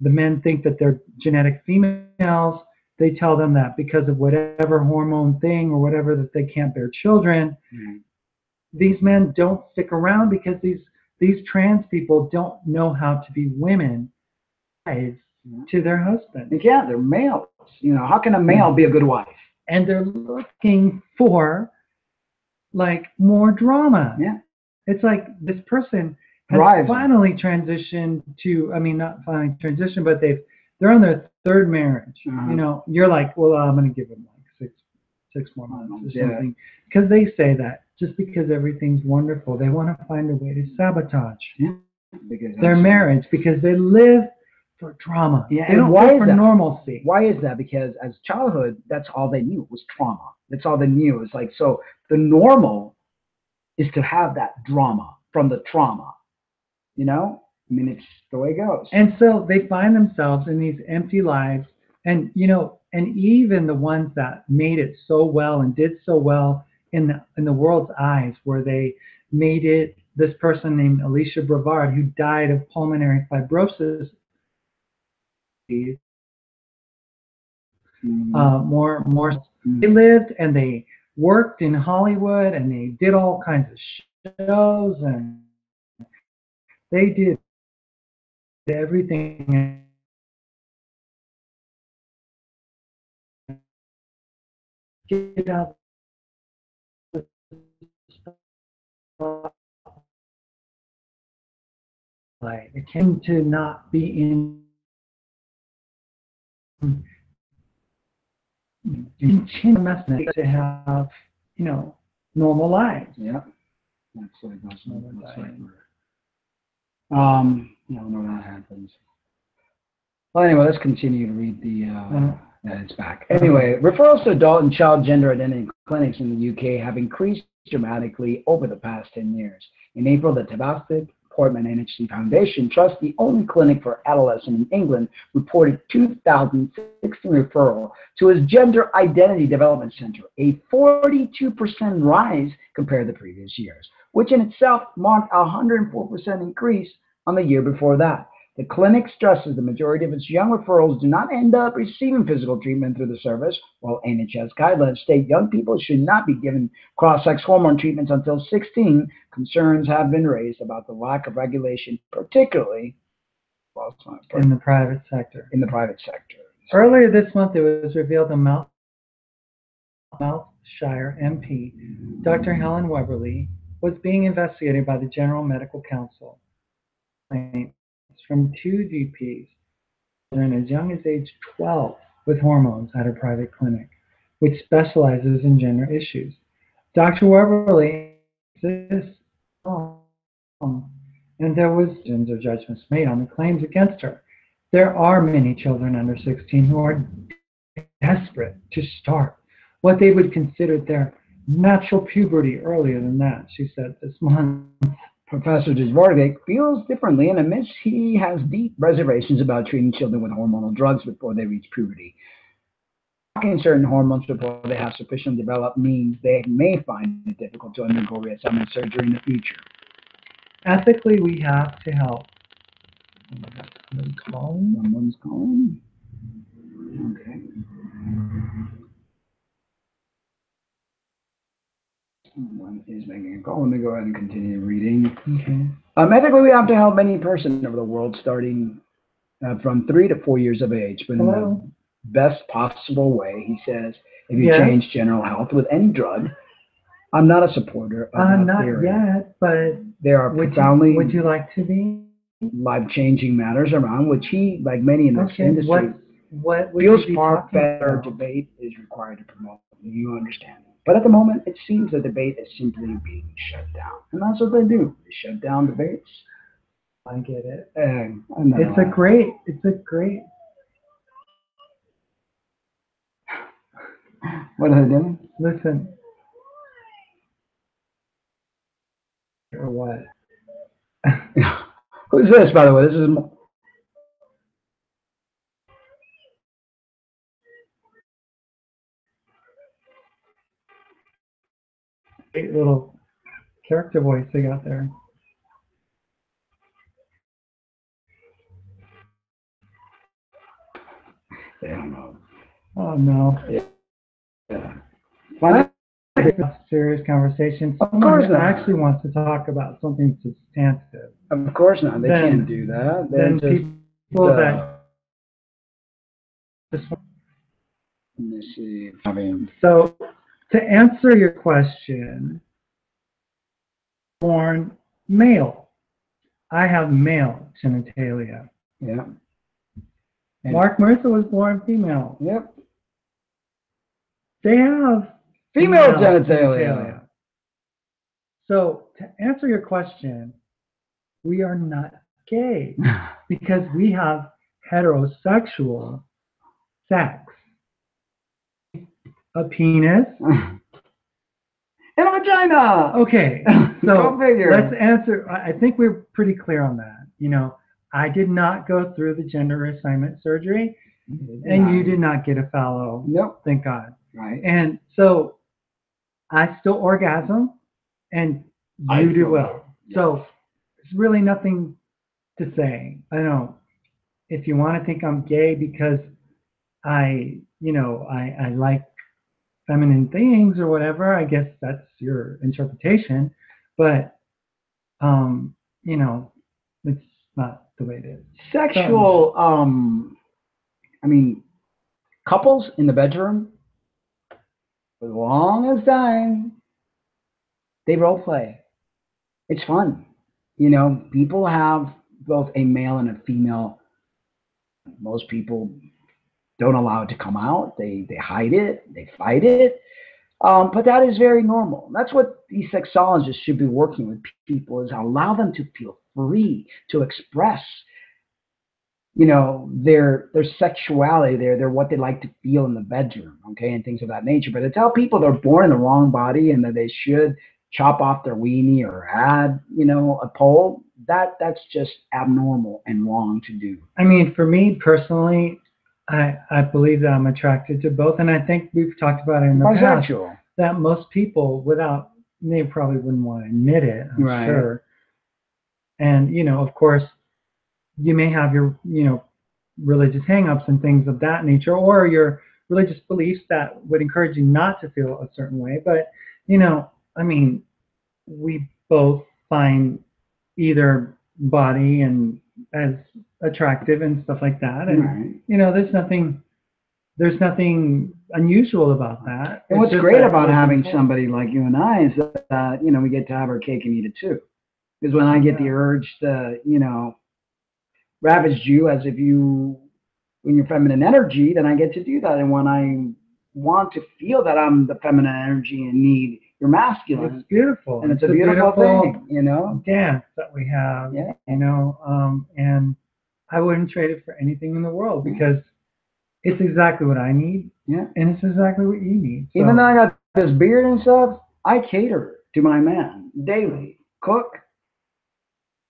the men think that they're genetic females. They tell them that because of whatever hormone thing or whatever, that they can't bear children. These men don't stick around because these trans people don't know how to be women to their husband. Yeah, they're males. How can a male be a good wife? And they're looking for like more drama. Yeah. It's like this person has finally transitioned to, not finally transitioned, but they're on their third marriage. You're like, well, I'm going to give them like six more months or something. Because they say that just because everything's wonderful, they want to find a way to sabotage their marriage because they live for drama. Yeah. They don't live for normalcy. Why is that? Because as childhood, that's all they knew was trauma. That's all they knew. It's like, so the normal is to have that drama from the trauma. It's the way it goes. And so they find themselves in these empty lives, and and even the ones that made it so well and did so well in the world's eyes, where they made it. This person named Alicia Brevard, who died of pulmonary fibrosis, they lived and they worked in Hollywood and they did all kinds of shows and they did everything. Get out the spotlight. It came to not be in continue messing to have, normal lives. Yeah. That's like when that happens. Well, anyway, let's continue to read the. It's back. Anyway, referrals to adult and child gender identity clinics in the UK have increased dramatically over the past 10 years. In April, the Tabasco Portman NHC Foundation Trust, the only clinic for adolescents in England, reported 2,016 referral to its Gender Identity Development Center, a 42% rise compared to previous years, which in itself marked a 104% increase on the year before that. The clinic stresses the majority of its young referrals do not end up receiving physical treatment through the service, while NHS guidelines state young people should not be given cross-sex hormone treatments until 16. Concerns have been raised about the lack of regulation, particularly in the private sector. Earlier this month, it was revealed the Mountshire MP, Dr. Helen Weberly, was being investigated by the General Medical Council from 2 GPs children as young as age 12 with hormones at her private clinic, which specializes in gender issues. Dr. Weberly insists and there was judgments made on the claims against her. There are many children under 16 who are desperate to start what they would consider their natural puberty earlier than that, she said this month. Professor Dysphoria feels differently and admits he has deep reservations about treating children with hormonal drugs before they reach puberty. Blocking certain hormones before they have sufficiently developed means they may find it difficult to undergo reassignment surgery in the future. Ethically, we have to help. Someone's calling. Okay. Someone is making a call. Let me go ahead and continue reading. Okay. Ethically, we have to help any person over the world starting from 3 to 4 years of age, but in the best possible way. He says, if you change general health with any drug, I'm not a supporter of that not theory. Yet, but there are profoundly would you like to be? Life-changing matters around which he, like many in this industry, what feels far better debate is required to promote. You understand. But at the moment, it seems the debate is simply being shut down. And that's what they do. They shut down debates. I get it. It's a great. What are they doing? Listen. Or what? Who's this, by the way? This is. Great little character voice they got there. I don't know. Oh no. Yeah. Funny. A serious conversation. Of course not. Actually wants to talk about something substantive. Of course not. They can't do that. Then people that just. Let me see. So, to answer your question, born male. I have male genitalia. Yeah. And Mark Mercer was born female. Yep. They have female genitalia. So, to answer your question, we are not gay because we have heterosexual sex. A penis. And a vagina. Okay, so let's answer. I think we're pretty clear on that. You know, I did not go through the gender reassignment surgery, and you did not get a fallow. Nope. Thank God. Right. And so I still orgasm, and you do well. Yes. So there's really nothing to say. I don't know if you want to think I'm gay because I like feminine things or whatever. I guess that's your interpretation, but you know, it's not the way it is. Sexual, I mean, couples in the bedroom, as long as time, they role play. It's fun. You know, people have both a male and a female. Most people don't allow it to come out. They hide it. They fight it. But that is very normal. That's what these sexologists should be working with people, is allow them to feel free to express, you know, their sexuality, their what they like to feel in the bedroom, okay, and things of that nature. But to tell people they're born in the wrong body and that they should chop off their weenie or add, you know, a pole, that's just abnormal and wrong to do. I mean, for me personally, I believe that I'm attracted to both, and I think we've talked about it in the past that most people, they probably wouldn't want to admit it, I'm sure. And, you know, of course, you may have your, you know, religious hang-ups and things of that nature, or your religious beliefs that would encourage you not to feel a certain way. But, you know, I mean, we both find either body and as attractive and stuff like that, and you know, there's nothing unusual about that. And what's great about having somebody like you and I is that you know, we get to have our cake and eat it too. Because when I get the urge to, you know, ravage you as if you in your feminine energy, then I get to do that. And when I want to feel that I'm the feminine energy and need your masculine, it's beautiful. And it's a beautiful thing, you know, dance that we have, you know, and I wouldn't trade it for anything in the world because it's exactly what I need, and it's exactly what you need. So. Even though I got this beard and stuff, I cater to my man daily. Cook,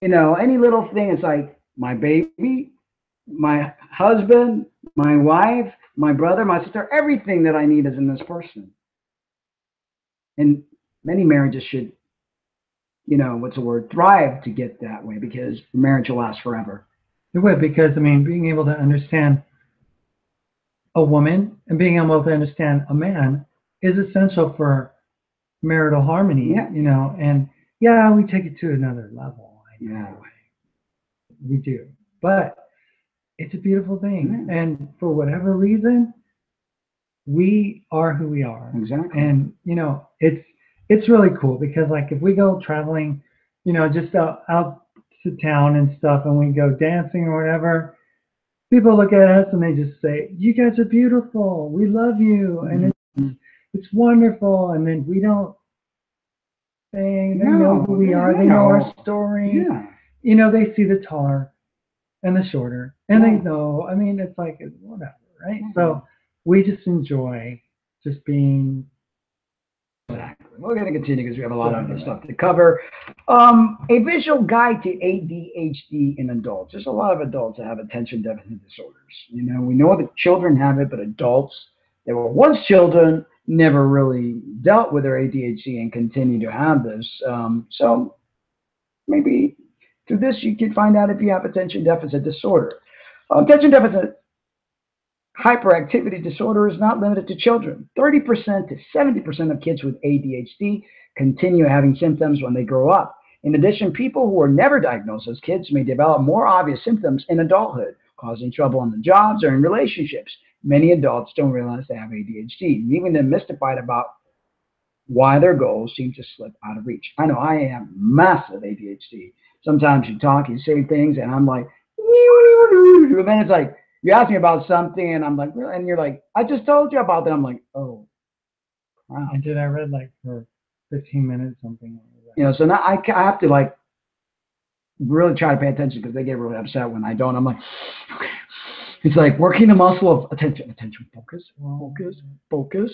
you know, any little thing. It's like my baby, my husband, my wife, my brother, my sister. Everything that I need is in this person. And many marriages should, you know, thrive to get that way, because marriage will last forever. It would, because, I mean, being able to understand a woman and being able to understand a man is essential for marital harmony, you know, and we take it to another level. We do. But it's a beautiful thing. And for whatever reason, we are who we are. Exactly. And, you know, it's really cool because, like, if we go traveling, you know, just out to town and stuff, and we go dancing or whatever, people look at us and they just say, "You guys are beautiful. We love you." And it's wonderful. And then we don't say, they know who we are. They know our story. Yeah. You know, they see the taller and the shorter, and they know. I mean, it's like, whatever, right? So we just enjoy just being. Exactly. We're going to continue because we have a lot of other stuff to cover. A visual guide to ADHD in adults. There's a lot of adults that have attention deficit disorders. You know, we know that children have it, but adults that were once children never really dealt with their ADHD and continue to have this. So maybe through this you can find out if you have attention deficit disorder. Attention deficit hyperactivity disorder is not limited to children. 30% to 70% of kids with ADHD continue having symptoms when they grow up. In addition, people who are never diagnosed as kids may develop more obvious symptoms in adulthood, causing trouble on the jobs or in relationships. Many adults don't realize they have ADHD, leaving them mystified about why their goals seem to slip out of reach. I know I have massive ADHD. Sometimes you talk, you say things, and I'm like, and then it's like, you ask me about something, and I'm like, really? And you're like, I just told you about that. I'm like, oh, wow. I did. I read like for 15 minutes something. You know, so now I have to like really try to pay attention because they get really upset when I don't. I'm like, okay. It's like working the muscle of attention, focus, focus.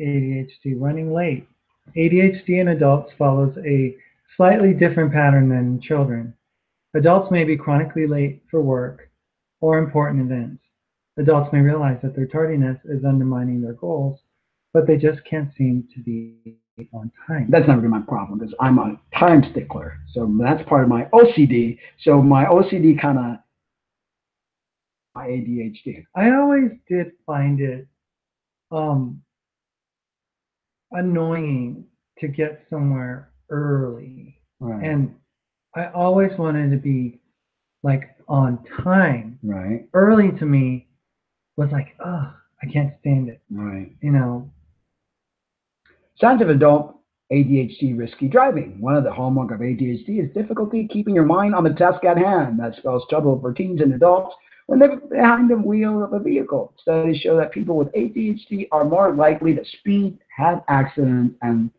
ADHD, running late. ADHD in adults follows a slightly different pattern than children. Adults may be chronically late for work or important events. Adults may realize that their tardiness is undermining their goals, but they just can't seem to be on time. That's not really my problem because I'm a time stickler. So that's part of my OCD. So my OCD kind of my ADHD. I always did find it annoying to get somewhere early. Right. And I always wanted to be like on time. Right. Early to me was like, oh, I can't stand it. Right. You know. Signs of adult ADHD risky driving. One of the hallmarks of ADHD is difficulty keeping your mind on the task at hand. That spells trouble for teens and adults when they're behind the wheel of a vehicle. Studies show that people with ADHD are more likely to speed, have accidents, and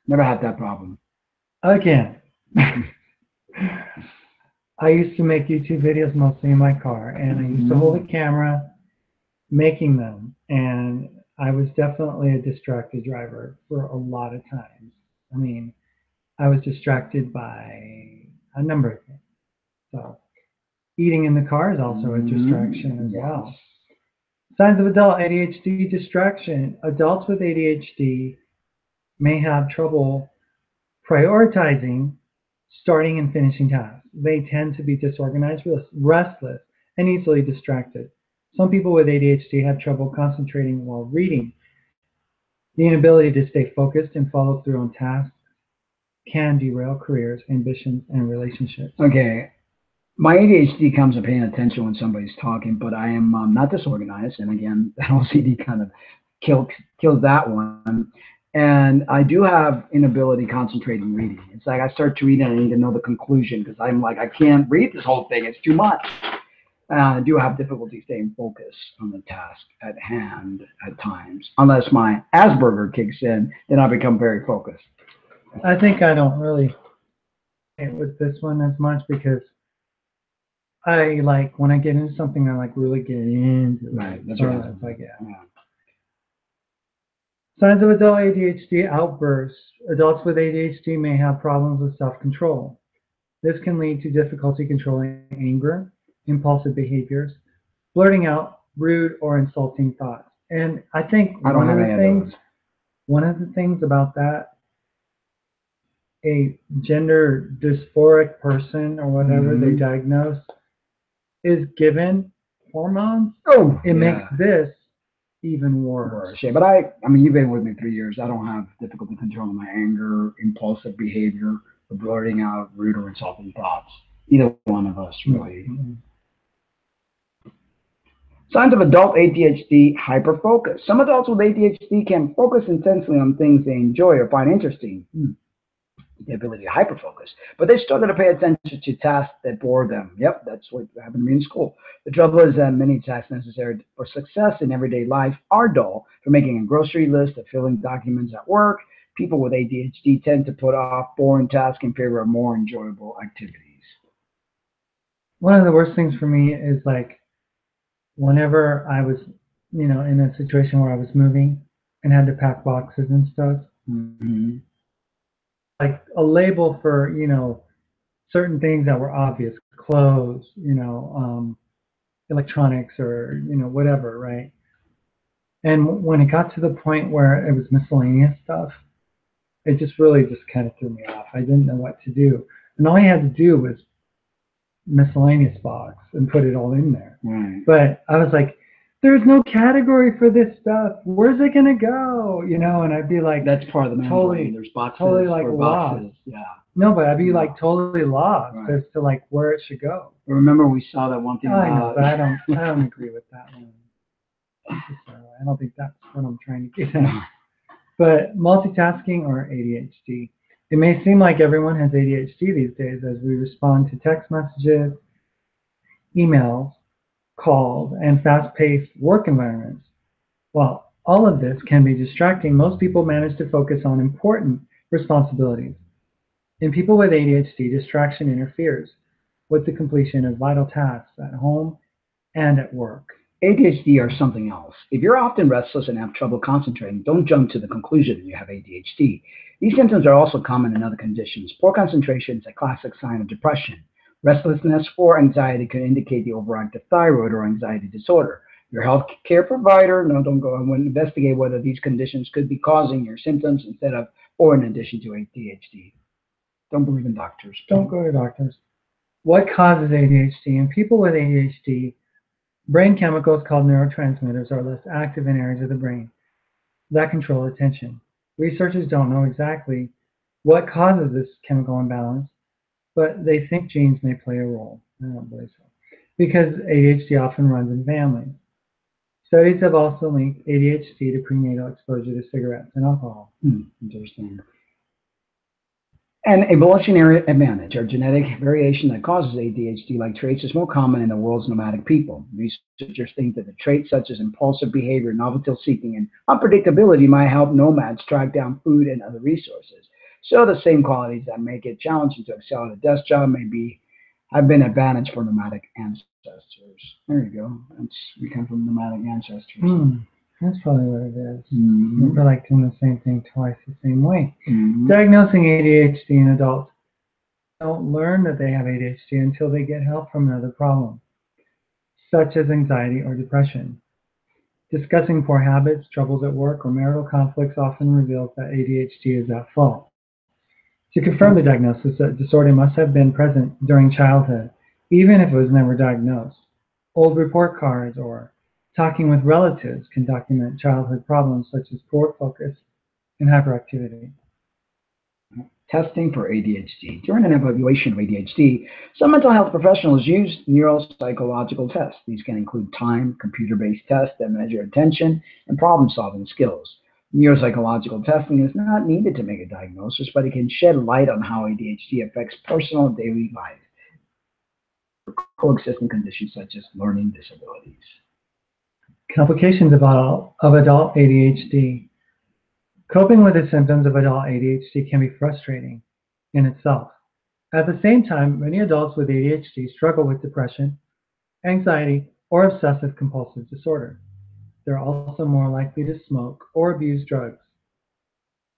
never had that problem. Again, I used to make YouTube videos mostly in my car, and I used to hold a camera making them, and I was definitely a distracted driver for a lot of times. I mean, I was distracted by a number of things. So eating in the car is also a distraction as well. Signs of adult ADHD distraction. Adults with ADHD may have trouble prioritizing, starting and finishing tasks. They tend to be disorganized, restless, and easily distracted. Some people with ADHD have trouble concentrating while reading. The inability to stay focused and follow through on tasks can derail careers, ambitions, and relationships. Okay. My ADHD comes of paying attention when somebody's talking, but I am not disorganized. And again, that OCD kind of kills that one. And I do have inability concentrating reading. It's like I start to read and I need to know the conclusion because I'm like, I can't read this whole thing. It's too much. I do have difficulty staying focused on the task at hand at times. Unless my Asperger kicks in, then I become very focused. I think I don't really with this one as much because I like when I get into something, I like really get into it. Right. That's so right. It's like, yeah. Signs of adult ADHD outbursts. Adults with ADHD may have problems with self-control. This can lead to difficulty controlling anger, impulsive behaviors, blurting out rude or insulting thoughts. And I think one of the things about that, a gender dysphoric person or whatever they diagnose is given hormones. Oh, it makes this even worse. Yeah, but I mean, you've been with me 3 years. I don't have difficulty controlling my anger, impulsive behavior, or blurting out rude or insulting thoughts. Either one of us, really. Signs of adult ADHD hyperfocus. Some adults with ADHD can focus intensely on things they enjoy or find interesting. The ability to hyperfocus, but they struggle to pay attention to tasks that bore them. Yep, that's what happened to me in school. The trouble is that many tasks necessary for success in everyday life are dull. From making a grocery list to filling documents at work, people with ADHD tend to put off boring tasks in favor of more enjoyable activities. One of the worst things for me is like whenever I was, you know, in a situation where I was moving and had to pack boxes and stuff, like a label for, you know, certain things that were obvious, clothes, you know, electronics or, you know, whatever, right? And when it got to the point where it was miscellaneous stuff, it just really just kind of threw me off. I didn't know what to do. And all I had to do was miscellaneous box and put it all in there. Right. But I was like, there's no category for this stuff. Where's it gonna go? You know, and I'd be like, That's part of the membrane. totally, There's boxes totally like for lost. boxes. Yeah. No, but I'd be like totally lost Right. as to like where it should go. Remember we saw that one thing I know, about... but I don't agree with that one. I don't think that's what I'm trying to get at. But multitasking or ADHD. It may seem like everyone has ADHD these days as we respond to text messages, emails, calls, and fast-paced work environments. While all of this can be distracting, most people manage to focus on important responsibilities. In people with ADHD, distraction interferes with the completion of vital tasks at home and at work. ADHD or something else. If you're often restless and have trouble concentrating, don't jump to the conclusion that you have ADHD. These symptoms are also common in other conditions. Poor concentration is a classic sign of depression. Restlessness or anxiety could indicate the overactive thyroid or anxiety disorder. Your healthcare provider, don't go and investigate whether these conditions could be causing your symptoms instead of or in addition to ADHD. Don't believe in doctors. Don't go to doctors. What causes ADHD? In people with ADHD, brain chemicals called neurotransmitters are less active in areas of the brain that control attention. Researchers don't know exactly what causes this chemical imbalance, but they think genes may play a role. I don't believe so. Because ADHD often runs in families. Studies have also linked ADHD to prenatal exposure to cigarettes and alcohol. Interesting. An evolutionary advantage or genetic variation that causes ADHD-like traits is more common in the world's nomadic people. Researchers think that the traits such as impulsive behavior, novelty-seeking, and unpredictability might help nomads track down food and other resources. So the same qualities that make it challenging to excel at a desk job have been an advantage for nomadic ancestors. There you go. We come from nomadic ancestors. That's probably what it is. They're like doing the same thing twice the same way. Diagnosing ADHD in adults don't learn that they have ADHD until they get help from another problem, such as anxiety or depression. Discussing poor habits, troubles at work, or marital conflicts often reveals that ADHD is at fault. To confirm the diagnosis, the disorder must have been present during childhood, even if it was never diagnosed. Old report cards or talking with relatives can document childhood problems such as poor focus and hyperactivity. Testing for ADHD. During an evaluation of ADHD, some mental health professionals use neuropsychological tests. These can include timed, computer-based tests that measure attention and problem-solving skills. Neuropsychological testing is not needed to make a diagnosis, but it can shed light on how ADHD affects personal daily life, coexisting conditions such as learning disabilities. Complications of adult ADHD. Coping with the symptoms of adult ADHD can be frustrating in itself. At the same time, many adults with ADHD struggle with depression, anxiety, or obsessive compulsive disorder. They're also more likely to smoke or abuse drugs.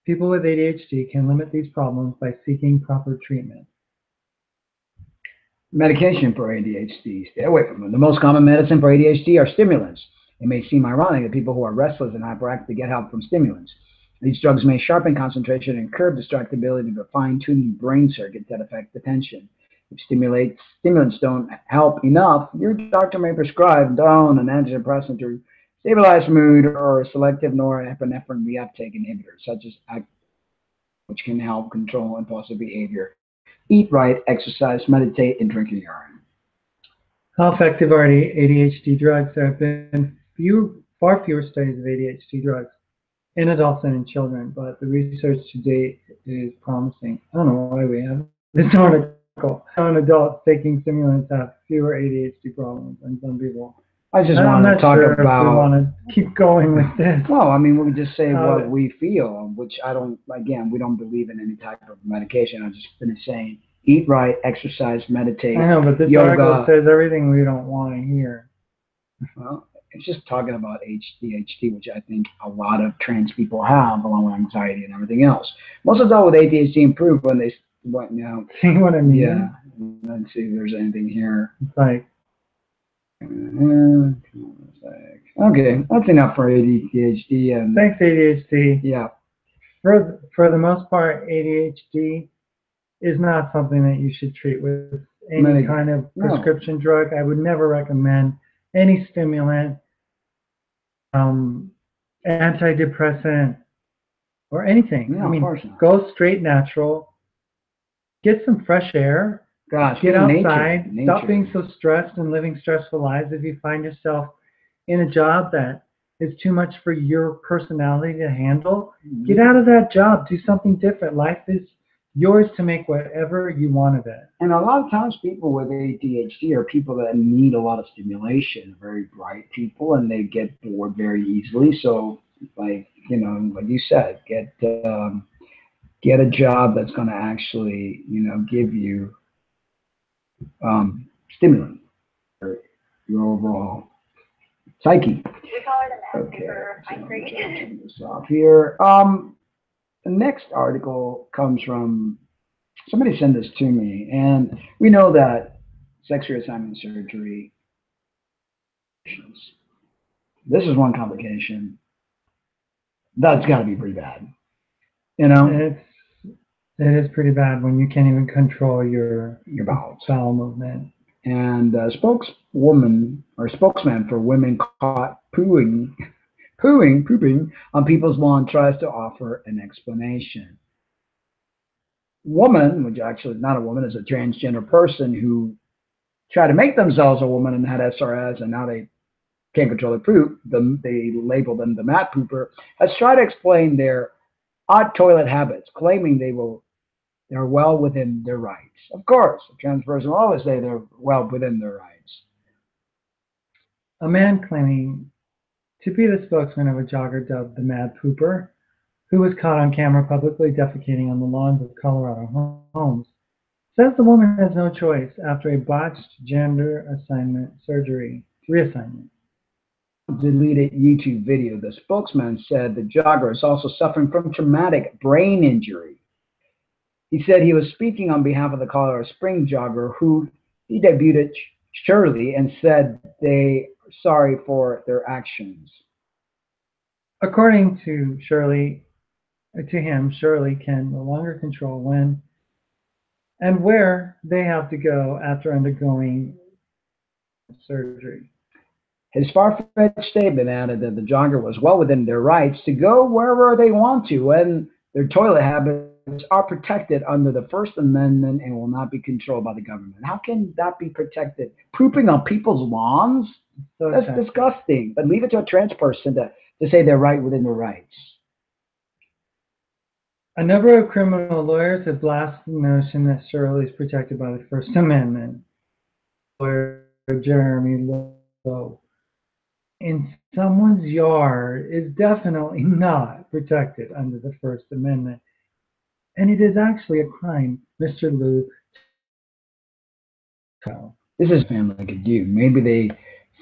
People with ADHD can limit these problems by seeking proper treatment. Medication for ADHD. Stay away from them. The most common medicine for ADHD are stimulants. It may seem ironic that people who are restless and hyperactive get help from stimulants. These drugs may sharpen concentration and curb distractibility by fine-tuning brain circuits that affect attention. If stimulants don't help enough, your doctor may prescribe an antidepressant to stabilize mood or selective norepinephrine reuptake inhibitors, such as which can help control impulsive behavior. Eat right, exercise, meditate, and drink your urine. How effective are ADHD drugs? There have been far fewer studies of ADHD drugs in adults and in children, but the research to date is promising. I don't know why we have this article on adults taking stimulants have fewer ADHD problems than some people. I just want to talk about. If we want to keep going with this. Well, I mean, we can just say what we feel, which I don't. Again, we don't believe in any type of medication. I'm just finished saying, eat right, exercise, meditate. I know, but this yoga. article says everything we don't want to hear. Well, it's just talking about ADHD, which I think a lot of trans people have, along with anxiety and everything else. Most of those with ADHD improve when they went now. See what I mean? Yeah. Let's see if there's anything here. It's like, okay, that's enough for ADHD. And thanks, ADHD. yeah, For the most part, ADHD is not something that you should treat with any kind of prescription drug. I would never recommend any stimulant, antidepressant, or anything. No, I mean, of course not. go straight natural. Get some fresh air. Gosh, get outside. Nature. Stop being so stressed and living stressful lives. If you find yourself in a job that is too much for your personality to handle, get out of that job. Do something different. Life is yours to make whatever you want of it. And a lot of times people with ADHD are people that need a lot of stimulation, very bright people, and they get bored very easily. So, like, you know, like you said, get a job that's going to actually, you know, give you stimulant for your overall psyche. Okay, turn this off here. The next article comes from, somebody sent this to me, and we know that sex reassignment surgery, this is one complication. That's got to be pretty bad. You know? It is pretty bad when you can't even control your bowel movement. And a spokeswoman or spokesman for women caught pooping on people's lawn tries to offer an explanation. Woman, which actually is not a woman, is a transgender person who tried to make themselves a woman and had SRS, and now they can't control their poop. They label them the mat pooper. Has tried to explain their odd toilet habits, claiming they're well within their rights. Of course, a trans person will always say they're well within their rights. A man claiming to be the spokesman of a jogger dubbed the Mad Pooper, who was caught on camera publicly defecating on the lawns of Colorado homes, says the woman has no choice after a botched gender reassignment. Deleted YouTube video, the spokesman said the jogger is also suffering from traumatic brain injury. He said he was speaking on behalf of the Colorado Springs jogger, who he debuted Shirley, and said they are sorry for their actions. According to Shirley, Shirley can no longer control when and where they have to go after undergoing surgery. His far-fetched statement added that the jogger was well within their rights to go wherever they want to, and their toilet habits are protected under the First Amendment and will not be controlled by the government. How can that be protected? Pooping on people's lawns? That's disgusting. But leave it to a trans person to say they're right within their rights. A number of criminal lawyers have blasted the notion that Shirley is protected by the First Amendment. Lawyer Jeremy Lowe, in someone's yard is definitely not protected under the First Amendment. And it is actually a crime, Mr. Liu. This is family could do. Maybe they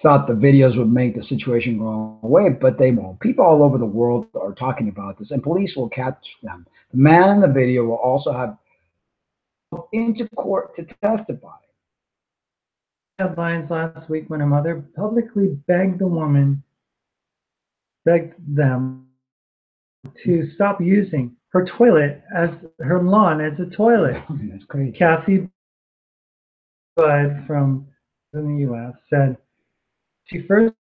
thought the videos would make the situation go away, but they won't. People all over the world are talking about this, and police will catch them. The man in the video will also have into court to testify. Headlines last week when a mother publicly begged them to stop using her toilet as her lawn as a toilet. That's crazy. Kathy Bud from the U.S. said she first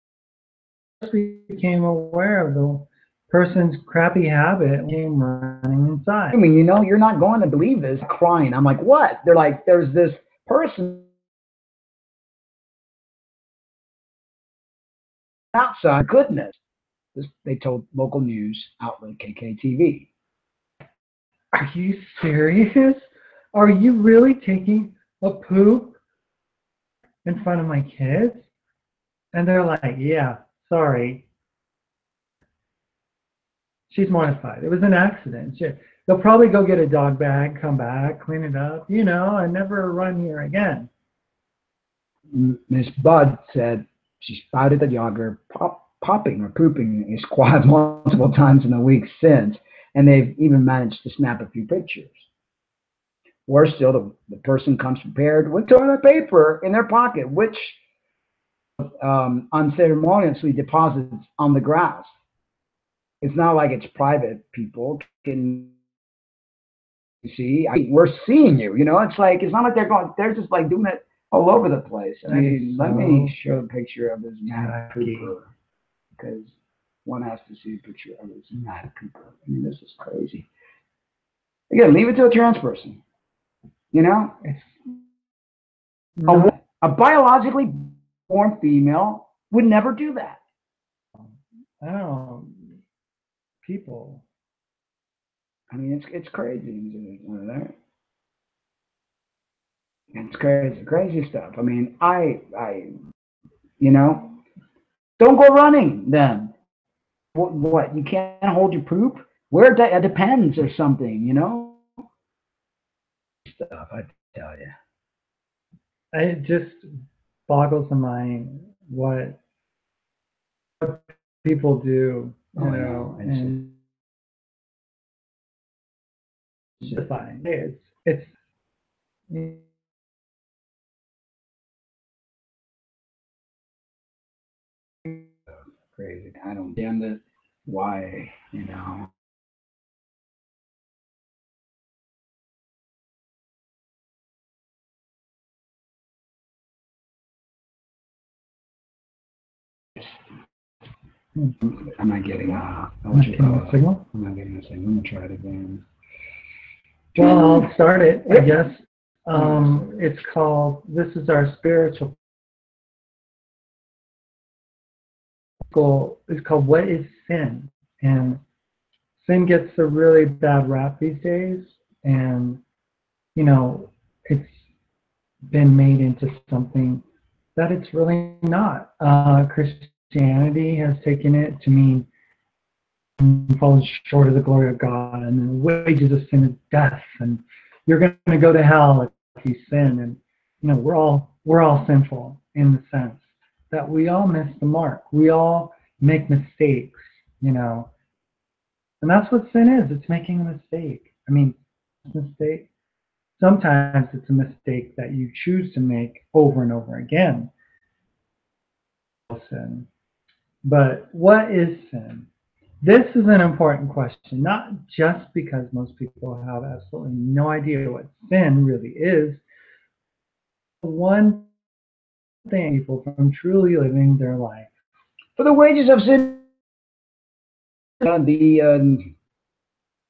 became aware of the person's crappy habit and came running inside. I mean, you know, you're not going to believe this. Crying. I'm like, what? They're like, there's this person outside. Goodness. They told local news outlet KKTV. Are you serious? Are you really taking a poop in front of my kids? And they're like, yeah, sorry. She's mortified. It was an accident. They'll probably go get a dog bag, come back, clean it up, and never run here again. Miss Budd said She spotted the jogger popping or pooping his quad multiple times in the week since, and they've even managed to snap a few pictures. Worse still, the person comes prepared with toilet paper in their pocket, which unceremoniously deposits on the grass. It's not like it's private. People can see. We're seeing you. You know, it's like it's not like they're just like doing it all over the place. I mean, let me show a picture of this mad pooper, because one has to see a picture of this mad pooper. I mean, this is crazy. Again, leave it to a trans person. You know, a biologically born female would never do that. I don't know. People. I mean, it's crazy. It's crazy stuff. I mean, you know, don't go running then. What? You can't hold your poop? Where it depends or something, you know? Stuff, I tell you. It just boggles the mind what people do, you know, and it's fine. It's crazy. I don't damn it. Why, you know? Am I getting a signal? I'm not getting a signal. I'm gonna try it again. Well, I'll start it, I guess. It's called, this is our spiritual goal. It's called What is Sin? And sin gets a really bad rap these days. And, you know, it's been made into something that it's really not. Christianity has taken it to mean falling short of the glory of God, and the wages of sin is death, and you're going to go to hell if you sin. And you know, we're all sinful in the sense that we all miss the mark. We all make mistakes, you know, and that's what sin is. It's making a mistake. I mean, mistake. Sometimes it's a mistake that you choose to make over and over again. Sin. But what is sin? This is an important question, not just because most people have absolutely no idea what sin really is. One thing people from truly living their life. For the wages of sin, the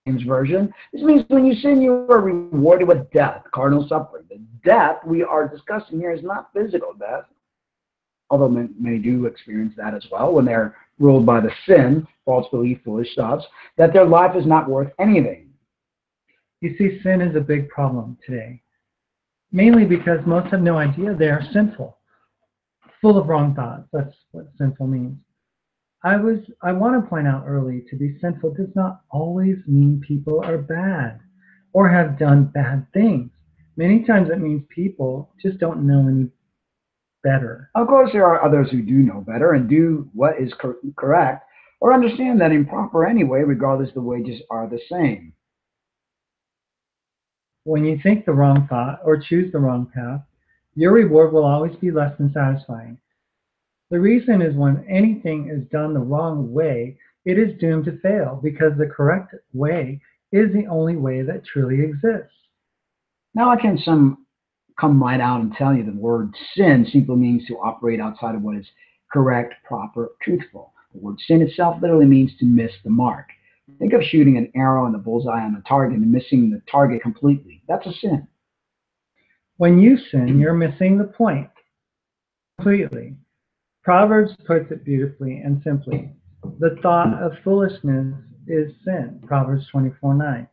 James version, this means when you sin, you are rewarded with death, carnal suffering. The death we are discussing here is not physical death, although many do experience that as well when they're ruled by the sin, false belief, foolish thoughts, that their life is not worth anything. You see, sin is a big problem today, mainly because most have no idea they are sinful, full of wrong thoughts. That's what sinful means. I want to point out early, to be sinful does not always mean people are bad or have done bad things. Many times it means people just don't know any better. Of course, there are others who do know better and do what is correct, or understand that improper anyway, regardless the wages are the same. When you think the wrong thought or choose the wrong path, your reward will always be less than satisfying. The reason is when anything is done the wrong way, it is doomed to fail, because the correct way is the only way that truly exists. Now I can come right out and tell you the word sin simply means to operate outside of what is correct, proper, truthful. The word sin itself literally means to miss the mark. Think of shooting an arrow in the bullseye on the target and missing the target completely. That's a sin. When you sin, you're missing the point completely. Proverbs puts it beautifully and simply. The thought of foolishness is sin. Proverbs 24:9.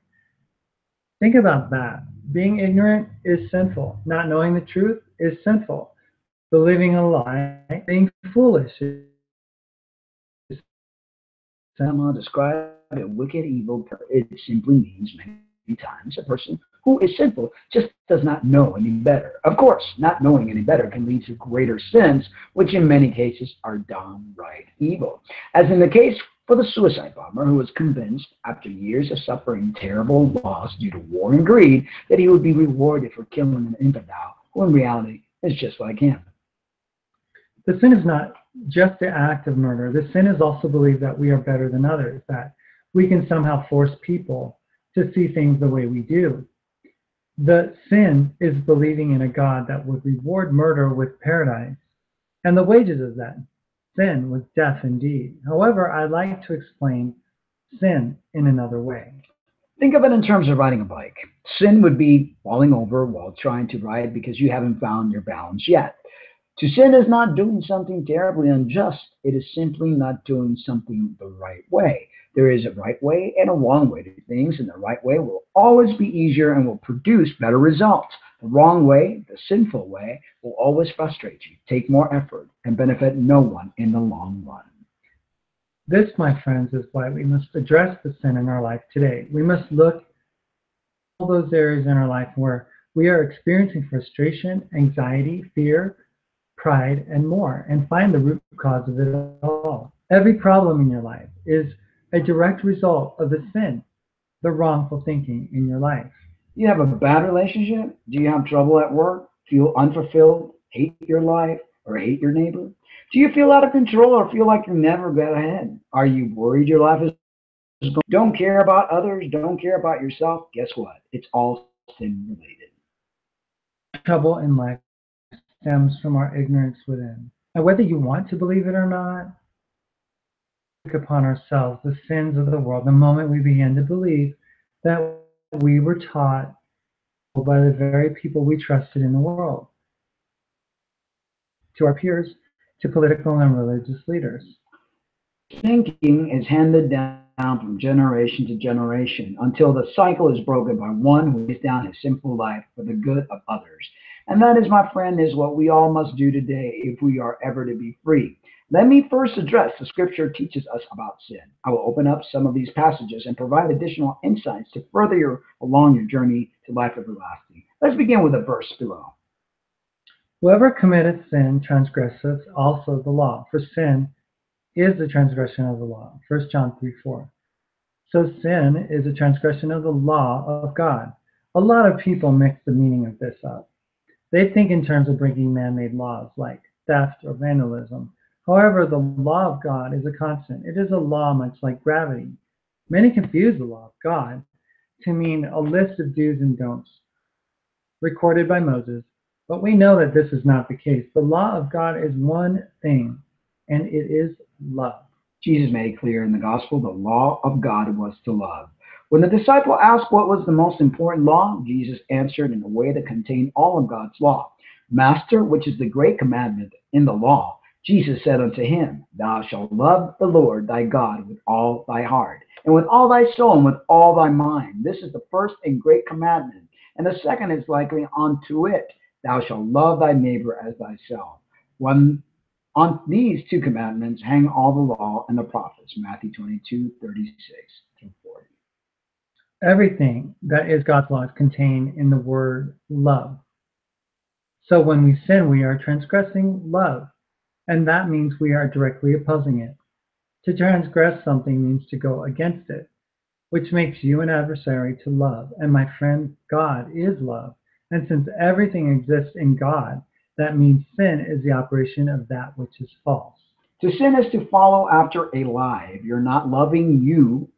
Think about that. Being ignorant is sinful. Not knowing the truth is sinful. Believing a lie, being foolish is sinful. Somehow describe a wicked, evil person. It simply means many times a person who is sinful just does not know any better. Of course, not knowing any better can lead to greater sins, which in many cases are downright evil. As in the case for the suicide bomber who was convinced, after years of suffering terrible loss due to war and greed, that he would be rewarded for killing an infidel, who in reality is just like him. The sin is not just the act of murder. The sin is also believe that we are better than others, that we can somehow force people to see things the way we do. The sin is believing in a God that would reward murder with paradise, and the wages of that sin was death indeed. However, I'd like to explain sin in another way. Think of it in terms of riding a bike. Sin would be falling over while trying to ride because you haven't found your balance yet. To sin is not doing something terribly unjust. It is simply not doing something the right way. There is a right way and a wrong way to do things, and the right way will always be easier and will produce better results. The wrong way, the sinful way, will always frustrate you, take more effort, and benefit no one in the long run. This, my friends, is why we must address the sin in our life today. We must look at all those areas in our life where we are experiencing frustration, anxiety, fear, pride, and more, and find the root cause of it all. Every problem in your life is a direct result of the sin, the wrongful thinking in your life. You have a bad relationship? Do you have trouble at work? Feel unfulfilled? Hate your life? Or hate your neighbor? Do you feel out of control or feel like you never get ahead? Are you worried your life is going? Don't care about others? Don't care about yourself? Guess what? It's all sin related. Trouble in life stems from our ignorance within. And whether you want to believe it or not, we take upon ourselves the sins of the world the moment we begin to believe that we were taught by the very people we trusted in the world, to our peers, to political and religious leaders. Thinking is handed down from generation to generation until the cycle is broken by one who lays down his sinful life for the good of others. And that is, my friend, is what we all must do today if we are ever to be free. Let me first address the scripture teaches us about sin. I will open up some of these passages and provide additional insights to further you along your journey to life everlasting. Let's begin with a verse below. Whoever committeth sin transgresseth also the law, for sin is the transgression of the law. 1 John 3:4. So sin is a transgression of the law of God. A lot of people mix the meaning of this up. They think in terms of breaking man-made laws like theft or vandalism. However, the law of God is a constant. It is a law much like gravity. Many confuse the law of God to mean a list of do's and don'ts recorded by Moses, but we know that this is not the case. The law of God is one thing, and it is love. Jesus made it clear in the gospel the law of God was to love. When the disciple asked what was the most important law, Jesus answered in a way that contained all of God's law. Master, which is the great commandment in the law, Jesus said unto him, Thou shalt love the Lord thy God with all thy heart, and with all thy soul, and with all thy mind. This is the first and great commandment. And the second is likely unto it, Thou shalt love thy neighbor as thyself. On these two commandments hang all the law and the prophets. Matthew 22:36-40. Everything that is God's law is contained in the word love. So when we sin, we are transgressing love, and that means we are directly opposing it. To transgress something means to go against it, which makes you an adversary to love. And my friend, God is love. And since everything exists in God, that means sin is the operation of that which is false. To sin is to follow after a lie. If you're not loving, you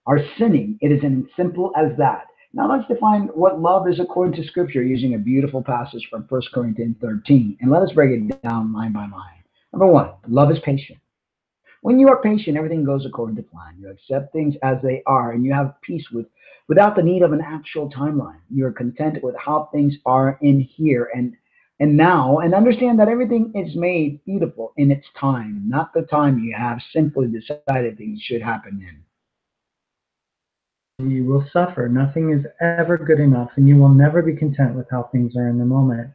are sinning. It is as simple as that. Now let's define what love is according to Scripture using a beautiful passage from 1 Corinthians 13. And let us break it down line by line. Number one, love is patient. When you are patient, everything goes according to plan. You accept things as they are, and you have peace without the need of an actual timeline. You are content with how things are in here and now, and understand that everything is made beautiful in its time, not the time you have simply decided things should happen in. You will suffer. Nothing is ever good enough, and you will never be content with how things are in the moment.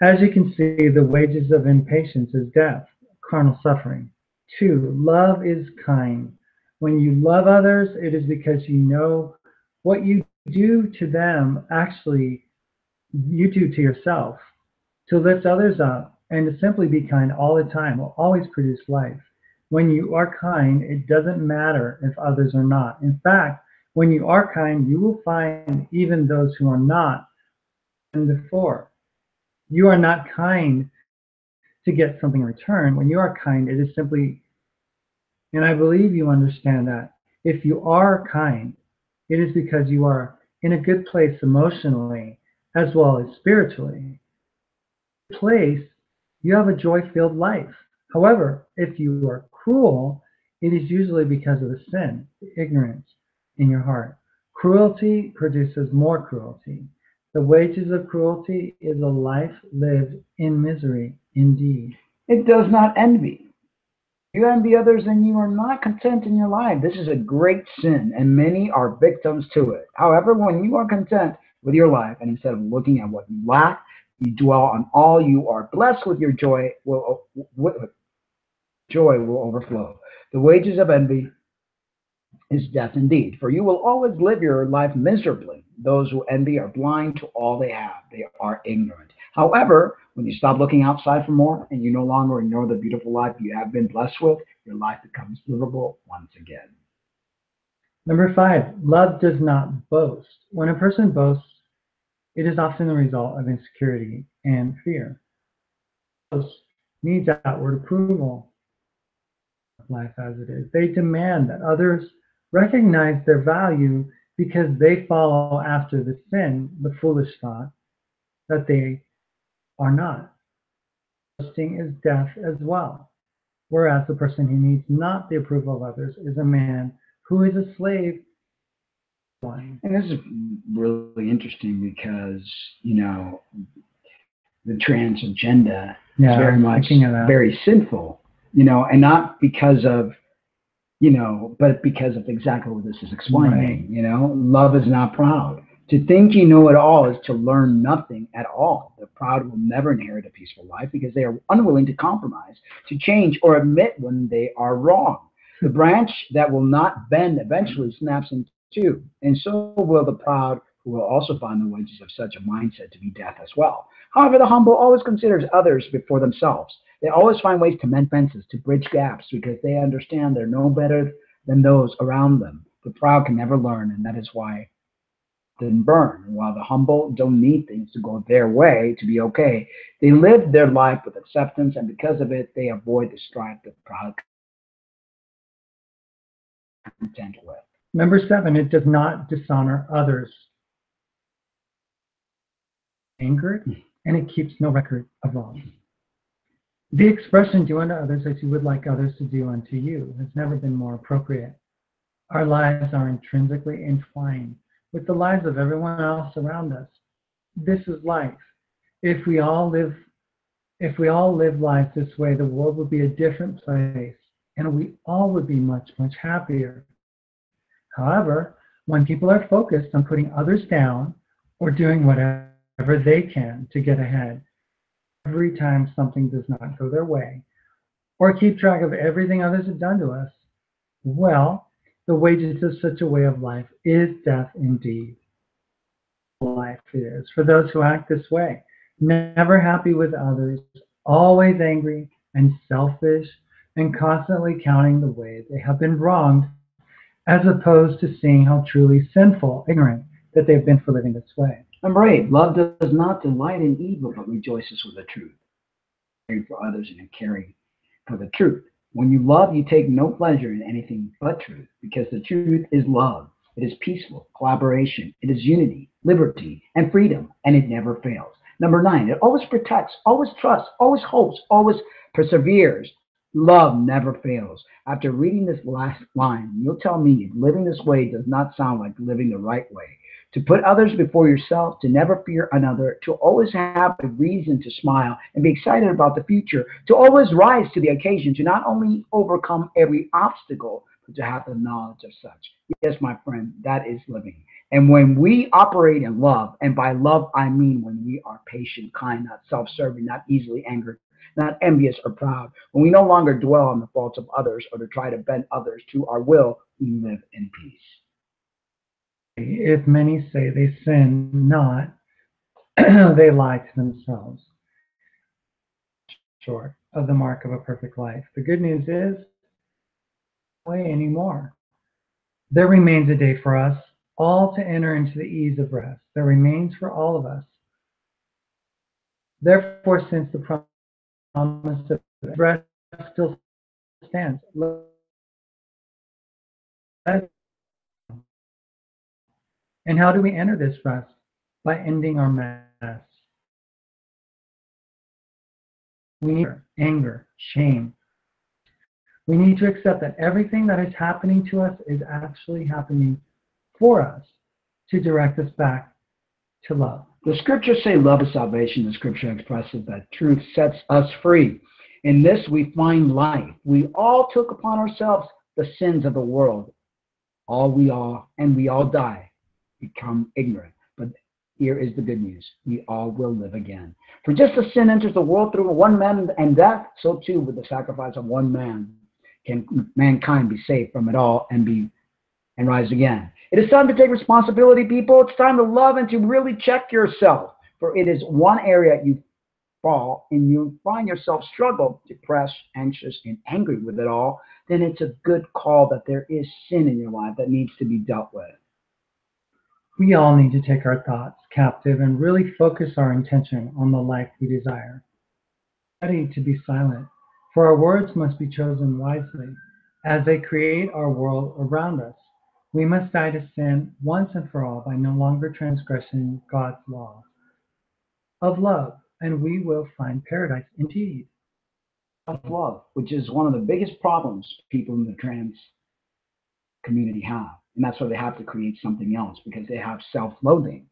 As you can see, the wages of impatience is death, carnal suffering. 2, love is kind. When you love others, it is because you know what you do to them actually you do to yourself. To lift others up and to simply be kind all the time will always produce life. When you are kind, it doesn't matter if others are not. In fact, when you are kind, you will find even those who are not than before. You are not kind to get something in return. When you are kind, it is simply, and I believe you understand that, if you are kind, it is because you are in a good place emotionally as well as spiritually. Place, you have a joy-filled life. However, if you are cruel, it is usually because of the sin, the ignorance in your heart. Cruelty produces more cruelty. The wages of cruelty is a life lived in misery indeed. It does not envy. You envy others and you are not content in your life. This is a great sin, and many are victims to it. However, when you are content with your life, and instead of looking at what you lack, you dwell on all you are blessed with, your joy will overflow. The wages of envy is death indeed, for you will always live your life miserably. Those who envy are blind to all they have. They are ignorant. However, when you stop looking outside for more and you no longer ignore the beautiful life you have been blessed with, your life becomes livable once again. Number five, love does not boast. When a person boasts, it is often the result of insecurity and fear. Boast needs outward approval of life as it is. They demand that others recognize their value because they follow after the sin, the foolish thought that they are not. Boasting is death as well. Whereas the person who needs not the approval of others is a man who is a slave. And this is really interesting because, the trans agenda is very much very sinful, and not because of, but because of exactly what this is explaining. Right. Love is not proud. To think you know it all is to learn nothing at all. The proud will never inherit a peaceful life because they are unwilling to compromise, to change, or admit when they are wrong. The branch that will not bend eventually snaps in two, and so will the proud, who will also find the wages of such a mindset to be death as well. However, the humble always considers others before themselves. They always find ways to mend fences, to bridge gaps, because they understand they're no better than those around them. The proud can never learn, and that is why they burn. While the humble don't need things to go their way to be okay, they live their life with acceptance, and because of it, they avoid the strife the proud content with. Number seven, it does not dishonor others. Angered, and it keeps no record of wrongs. The expression do unto others as you would like others to do unto you has never been more appropriate. Our lives are intrinsically entwined with the lives of everyone else around us. This is life. If we all live life this way, the world would be a different place and we all would be much, much happier. However, when people are focused on putting others down or doing whatever they can to get ahead, every time something does not go their way, or keep track of everything others have done to us, well, the wages of such a way of life is death indeed. Life is for those who act this way, never happy with others, always angry and selfish, and constantly counting the ways they have been wronged, as opposed to seeing how truly sinful, ignorant that they've been for living this way. Number eight, love does not delight in evil, but rejoices with the truth. Caring for others and caring for the truth. When you love, you take no pleasure in anything but truth, because the truth is love. It is peaceful, collaboration, it is unity, liberty, and freedom, and it never fails. Number nine, it always protects, always trusts, always hopes, always perseveres. Love never fails. After reading this last line, you'll tell me if living this way does not sound like living the right way. To put others before yourself, to never fear another, to always have a reason to smile and be excited about the future, to always rise to the occasion, to not only overcome every obstacle, but to have the knowledge of such. Yes, my friend, that is living. And when we operate in love, and by love I mean when we are patient, kind, not self-serving, not easily angered, not envious or proud, when we no longer dwell on the faults of others or to try to bend others to our will, we live in peace. if many say they sin not, they lie to themselves, short of the mark of a perfect life. The good news is, way anymore. There remains a day for us all to enter into the ease of rest. There remains for all of us. Therefore, since the promise of rest still stands, and how do we enter this rest? By ending our mess. We need anger, shame. We need to accept that everything that is happening to us is actually happening for us to direct us back to love. The scriptures say love is salvation. The scripture expresses that truth sets us free. In this we find life. We all took upon ourselves the sins of the world. We all die, become ignorant. But here is the good news. We all will live again. For just as sin enters the world through one man and death, so too with the sacrifice of one man can mankind be saved from it all and rise again. It is time to take responsibility, people. It's time to love and to really check yourself. For it is one area you fall and you find yourself struggle, depressed, anxious, and angry with it all, then it's a good call that there is sin in your life that needs to be dealt with. We all need to take our thoughts captive and really focus our intention on the life we desire. Ready to be silent, for our words must be chosen wisely as they create our world around us. We must die to sin once and for all by no longer transgressing God's law of love, and we will find paradise indeed. Self-love, which is one of the biggest problems people in the trans community have. And that's why they have to create something else, because they have self-loathing.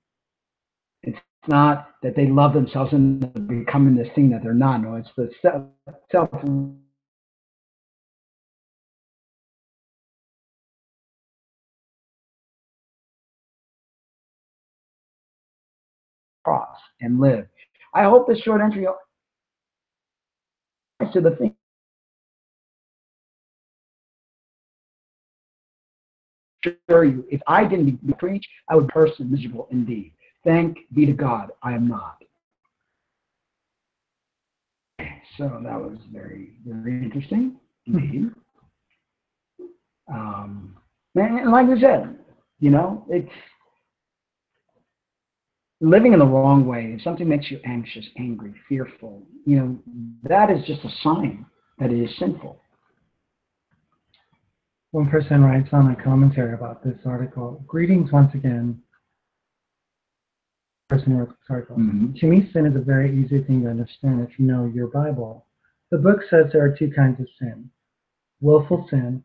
It's not that they love themselves and they're becoming this thing that they're not. No, it's the self cross and live. I hope this short entry to the thing. Assure you, if I didn't preach, I would be cursed and miserable indeed. Thank be to God, I am not. So that was very, very interesting indeed. And like we said, you know, it's living in the wrong way. If something makes you anxious, angry, fearful, you know, that is just a sign that it is sinful. One person writes on a commentary about this article, greetings once again. Person who wrote this article. To me, sin is a very easy thing to understand if you know your Bible. The book says there are two kinds of sin. Willful sin,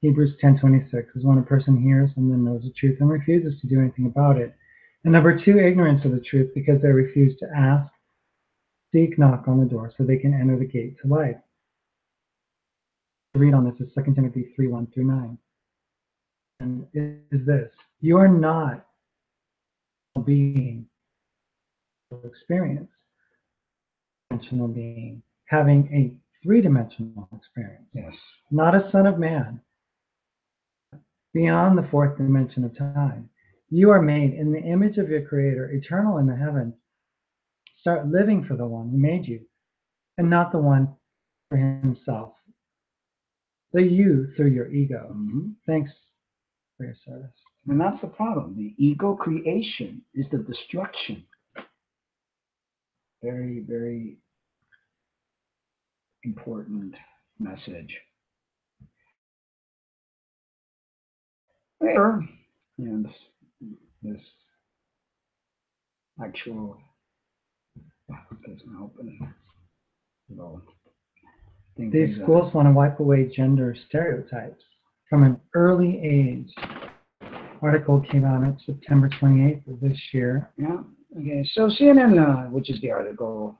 Hebrews 10:26, is when a person hears and then knows the truth and refuses to do anything about it. And number two, ignorance of the truth, because they refuse to ask, seek, knock on the door so they can enter the gate to life. Read on this is 2 Timothy 3:1-9. And it is this: you are not a being experience, dimensional being, having a three-dimensional experience. Yes. Not a son of man, beyond the fourth dimension of time. You are made in the image of your Creator, eternal in the heavens. Start living for the one who made you, and not the one for himself. The you through your ego. Thanks for your service. And that's the problem. The ego creation is the destruction. Very, very important message. Later, and this actual doesn't open. Little These schools want to wipe away gender stereotypes from an early age. Article came out on September 28th of this year. Yeah. Okay. So CNN, which is the article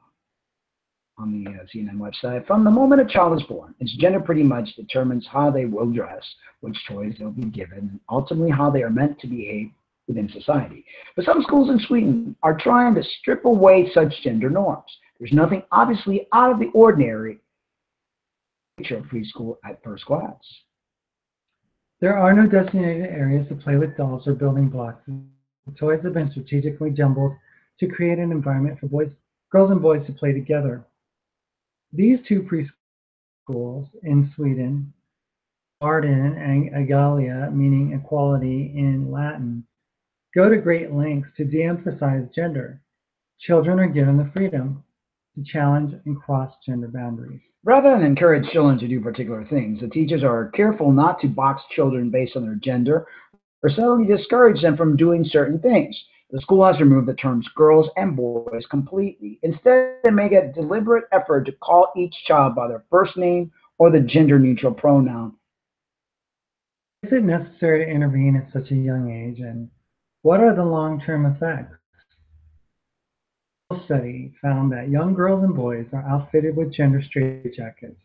on the CNN website, from the moment a child is born, its gender pretty much determines how they will dress, which toys they'll be given, and ultimately how they are meant to behave within society. But some schools in Sweden are trying to strip away such gender norms. There's nothing obviously out of the ordinary of preschool at first class. There are no designated areas to play with dolls or building blocks. The toys have been strategically jumbled to create an environment for girls and boys to play together. These two preschools in Sweden, Arden and Agalia, meaning equality in Latin, go to great lengths to de-emphasize gender. Children are given the freedom to challenge and cross gender boundaries. Rather than encourage children to do particular things, the teachers are careful not to box children based on their gender or suddenly discourage them from doing certain things. The school has removed the terms girls and boys completely. Instead, they make a deliberate effort to call each child by their first name or the gender-neutral pronoun. Is it necessary to intervene at such a young age, and what are the long-term effects? A study found that young girls and boys are outfitted with gender straitjackets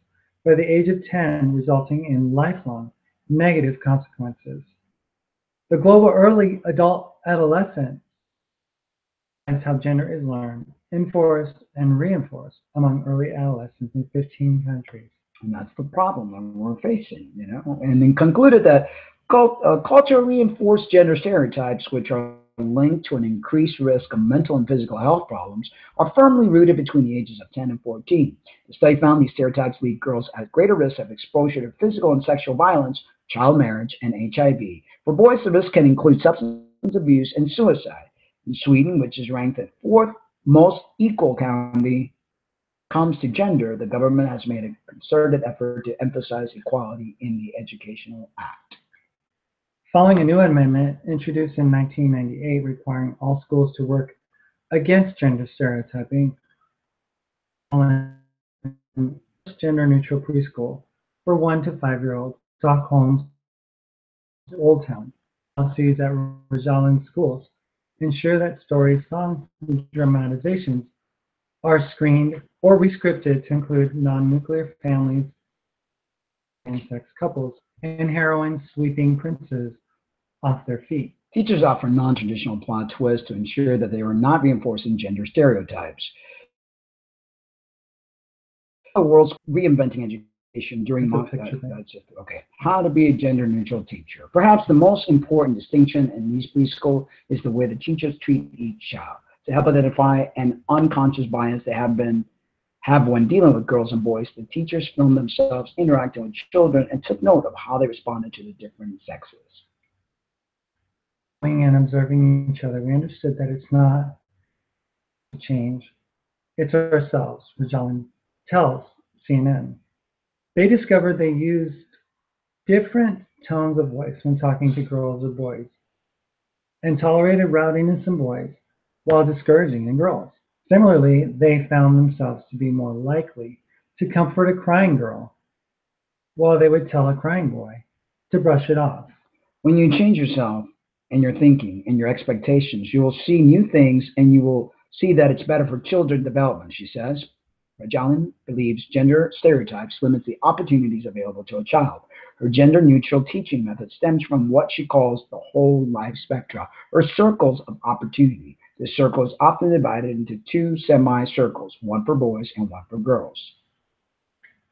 by the age of 10, resulting in lifelong negative consequences. The global early adolescent is how gender is learned, enforced, and reinforced among early adolescents in 15 countries. And that's the problem that we're facing, And then concluded that culture reinforced gender stereotypes, which are linked to an increased risk of mental and physical health problems, are firmly rooted between the ages of 10 and 14. The study found these stereotypes leave girls at greater risk of exposure to physical and sexual violence, child marriage, and HIV. For boys, the risk can include substance abuse and suicide. In Sweden, which is ranked the fourth most equal county comes to gender, the government has made a concerted effort to emphasize equality in the Educational Act. Following a new amendment introduced in 1998 requiring all schools to work against gender stereotyping, gender-neutral preschool for 1 to 5-year-olds, Stockholm's Old Town, policies at Rojalen schools ensure that stories, songs, and dramatizations are screened or rescripted to include non-nuclear families, same-sex couples, and heroines sweeping princes off their feet. Teachers offer non-traditional plot twists to ensure that they are not reinforcing gender stereotypes. The world's reinventing education during how to be a gender-neutral teacher. Perhaps the most important distinction in these preschool is the way the teachers treat each child. To help identify an unconscious bias they have when dealing with girls and boys, the teachers filmed themselves interacting with children and took note of how they responded to the different sexes. And observing each other, we understood that it's not a change, it's ourselves, Rojalen tells CNN. They discovered they used different tones of voice when talking to girls or boys and tolerated rowdiness in boys while discouraging in girls. Similarly, they found themselves to be more likely to comfort a crying girl while they would tell a crying boy to brush it off. When you change yourself and your thinking and your expectations, you will see new things and you will see that it's better for children's development, she says. Rojalen believes gender stereotypes limit the opportunities available to a child. Her gender-neutral teaching method stems from what she calls the whole life spectra, or circles of opportunity. This circle is often divided into two semi-circles, one for boys and one for girls.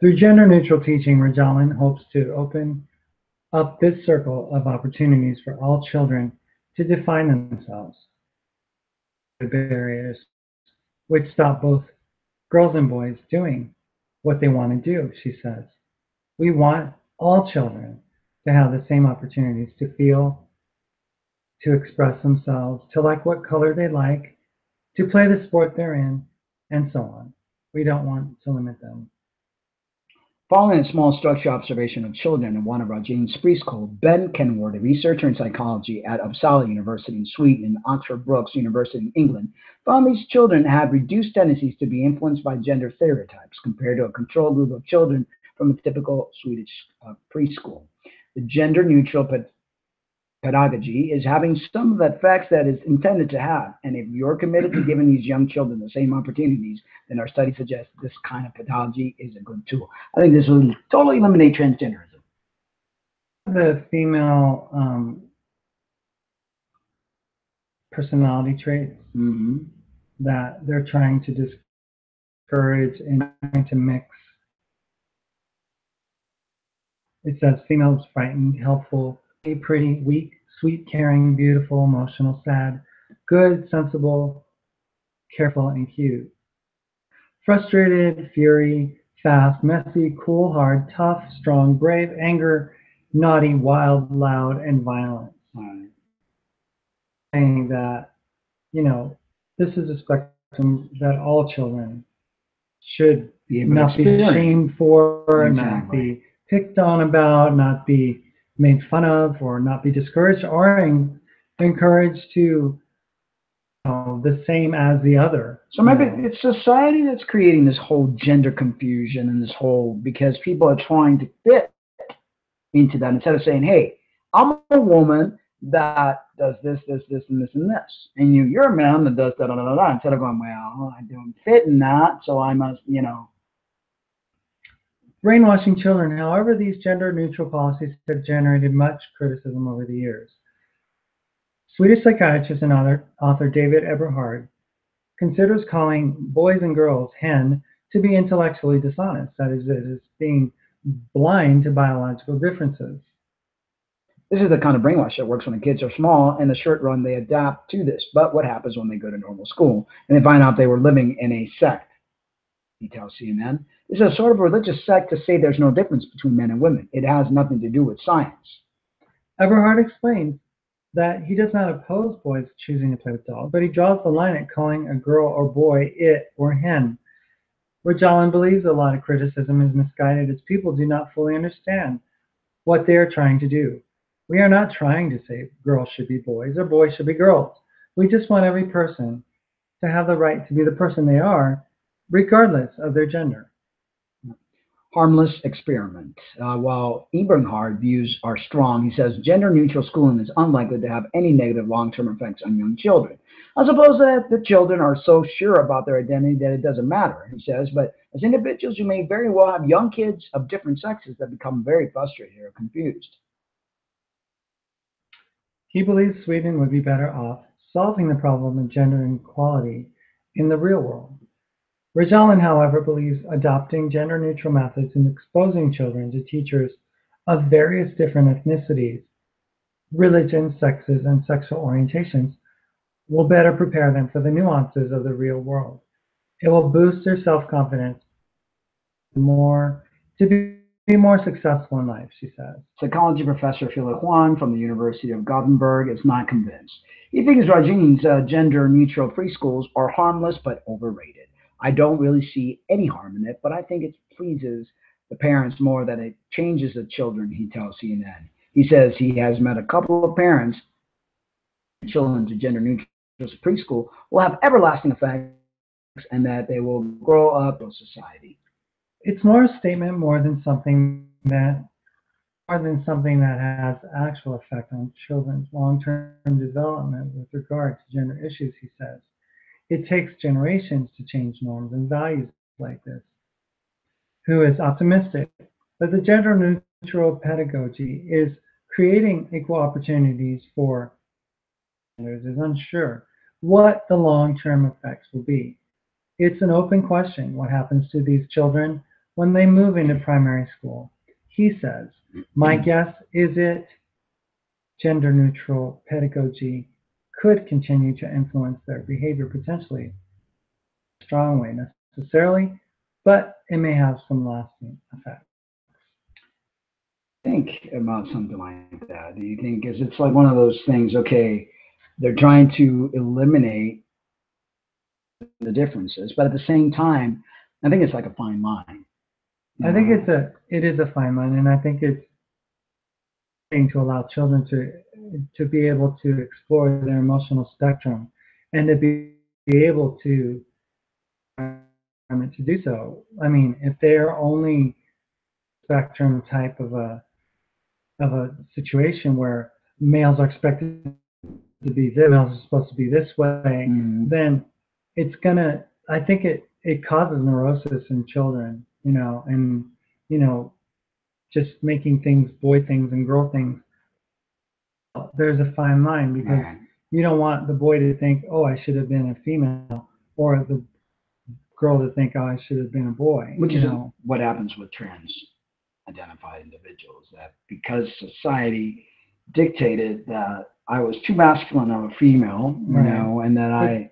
Through gender-neutral teaching, Rojalen hopes to open up this circle of opportunities for all children to define themselves. The barriers which stop both girls and boys doing what they want to do, she says. We want all children to have the same opportunities to feel, to express themselves, to like what color they like, to play the sport they're in, and so on. We don't want to limit them. Following a small structure observation of children in one of Rojalen's preschool, Ben Kenward, a researcher in psychology at Uppsala University in Sweden and Oxford Brookes University in England, found these children had reduced tendencies to be influenced by gender stereotypes compared to a control group of children from a typical Swedish preschool. The gender-neutral pedagogy is having some of the effects that it's intended to have, and if you're committed to giving these young children the same opportunities, then our study suggests this kind of pedagogy is a good tool. I think this will totally eliminate transgenderism. The female personality traits that they're trying to discourage and trying to mix It says females frightened, helpful, pretty, weak, sweet, caring, beautiful, emotional, sad, good, sensible, careful, and cute. Frustrated, fury, fast, messy, cool, hard, tough, strong, brave, anger, naughty, wild, loud, and violent. Right. Saying that, you know, this is a spectrum that all children should Be able to not be experience. shamed for, not Exactly. be picked on about, not be made fun of, or not be discouraged or encouraged to, the same as the other. So maybe it's society that's creating this whole gender confusion and this whole, because people are trying to fit into that instead of saying, hey, I'm a woman that does this, this, this, and this, and this. And you're a man that does da, da, da, da, da. Instead of going, well, I don't fit in that, so I must, Brainwashing children. However, these gender-neutral policies have generated much criticism over the years. Swedish psychiatrist and author David Eberhard considers calling boys and girls hen to be intellectually dishonest. That is, it is being blind to biological differences. This is the kind of brainwash that works when the kids are small. In the short run, they adapt to this. But what happens when they go to normal school and they find out they were living in a sect? He tells CNN. This is a sort of religious sect to say there's no difference between men and women. It has nothing to do with science. Eberhard explains that he does not oppose boys choosing to play with dolls, but he draws the line at calling a girl or boy it or hen. Rajalan believes a lot of criticism is misguided as people do not fully understand what they are trying to do. We are not trying to say girls should be boys or boys should be girls. We just want every person to have the right to be the person they are, regardless of their gender. Harmless experiment. While Eberhard views are strong, he says gender-neutral schooling is unlikely to have any negative long-term effects on young children. I suppose that the children are so sure about their identity that it doesn't matter, he says, but as individuals, you may very well have young kids of different sexes that become very frustrated or confused. He believes Sweden would be better off solving the problem of gender inequality in the real world. Rajalan, however, believes adopting gender-neutral methods and exposing children to teachers of various different ethnicities, religions, sexes, and sexual orientations will better prepare them for the nuances of the real world. It will boost their self-confidence to be more successful in life, she says. Psychology professor Philip Huang from the University of Gothenburg is not convinced. He thinks Rajin's gender-neutral preschools are harmless but overrated. I don't really see any harm in it, but I think it pleases the parents more than it changes the children, he tells CNN. He says he has met a couple of parents, children to gender-neutral preschool will have everlasting effects and that they will grow up in society. It's more a statement more than something that has actual effect on children's long-term development with regard to gender issues, he says. It takes generations to change norms and values like this. Who is optimistic that the gender-neutral pedagogy is creating equal opportunities for genders is unsure what the long-term effects will be. It's an open question what happens to these children when they move into primary school. He says, my guess is it gender-neutral pedagogy could continue to influence their behavior potentially in a strong way necessarily, but it may have some lasting effects. Think about something like that. Do you think it's like one of those things, okay, they're trying to eliminate the differences, but at the same time, I think it's like a fine line. I think it is a fine line, and I think it's to allow children to be able to explore their emotional spectrum and to be able to do so. I mean, if they're only spectrum type of a situation where males are expected to be this, males are supposed to be this way, then it's gonna. I think it causes neurosis in children, and just making things boy things and girl things. There's a fine line because you don't want the boy to think, oh, I should have been a female, or the girl to think, oh, I should have been a boy. Which is what happens with trans identified individuals. That because society dictated that I was too masculine of a female, you know, and that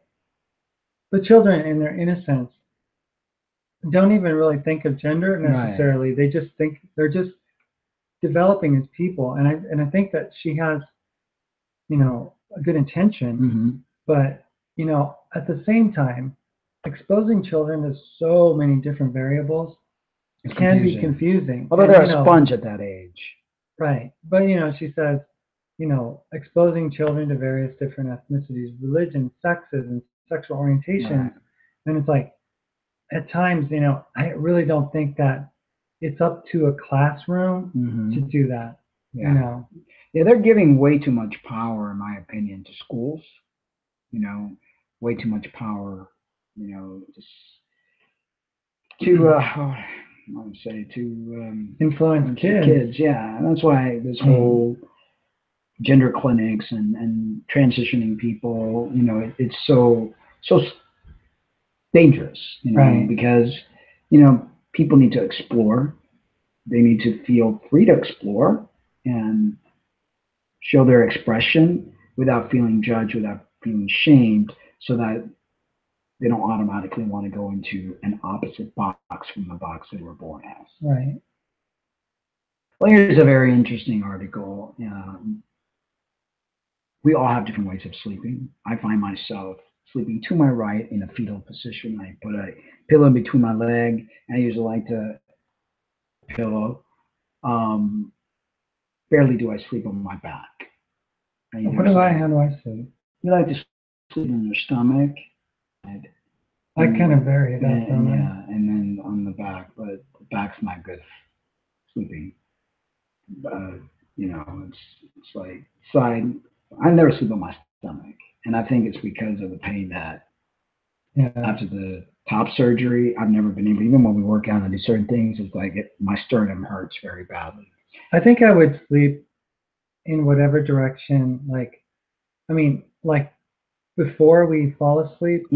But children, in their innocence, don't even really think of gender necessarily. They just think they're just developing as people. And I think that she has, you know, a good intention, but, you know, at the same time, exposing children to so many different variables can be confusing. Although they're a sponge at that age. Right. But, you know, she says, you know, exposing children to various different ethnicities, religions, sexes, and sexual orientations. And it's like, at times, you know, I really don't think that it's up to a classroom to do that. You know? Yeah, they're giving way too much power, in my opinion, to schools. You know, way too much power, you know, just to, I would say, to influence kids. Yeah, and that's why this whole gender clinics and transitioning people, you know, it's so dangerous, you know, because, you know, people need to explore. They need to feel free to explore and show their expression without feeling judged, without feeling shamed, so that they don't automatically want to go into an opposite box from the box they were born as. Right. Well, here's a very interesting article. We all have different ways of sleeping. I find myself sleeping to my right in a fetal position. I put a pillow between my leg, and I usually like to pillow. Barely do I sleep on my back. How do I sleep? You like to sleep on your stomach. I kind of vary it up, don't I? Yeah, and then on the back, but the back's not good sleeping. You know, it's like side. I never sleep on my stomach, and I think it's because of the pain that after the top surgery, I've never been able. Even when we work out and do certain things, it's like my sternum hurts very badly. I think I would sleep in whatever direction. Like, I mean, like before we fall asleep,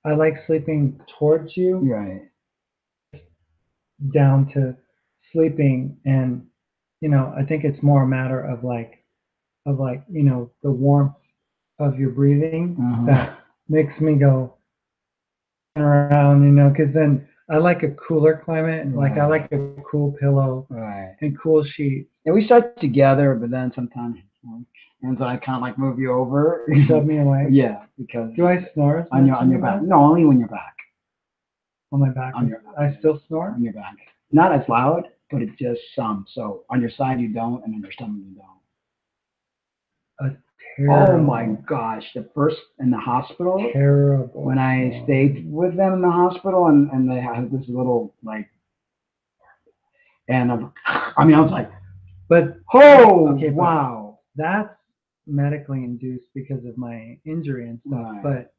I like sleeping towards you, down to sleeping, and you know, I think it's more a matter of like, you know, the warmth of your breathing that makes me go around, you know, because then I like a cooler climate, and like I like a cool pillow and cool sheets. And we start together, but then sometimes, and so I kind of like move you over. You shove me away. Yeah, because do I snore on your back? No, only when you're back. On my back. On your back. I still snore on your back. Not as loud, but it's just some. So on your side you don't, and on your stomach you don't. Oh my gosh! The first in the hospital. Terrible. When I stayed with them in the hospital, and they had this little like, and I mean I was like, but wow, that's medically induced because of my injury and stuff. But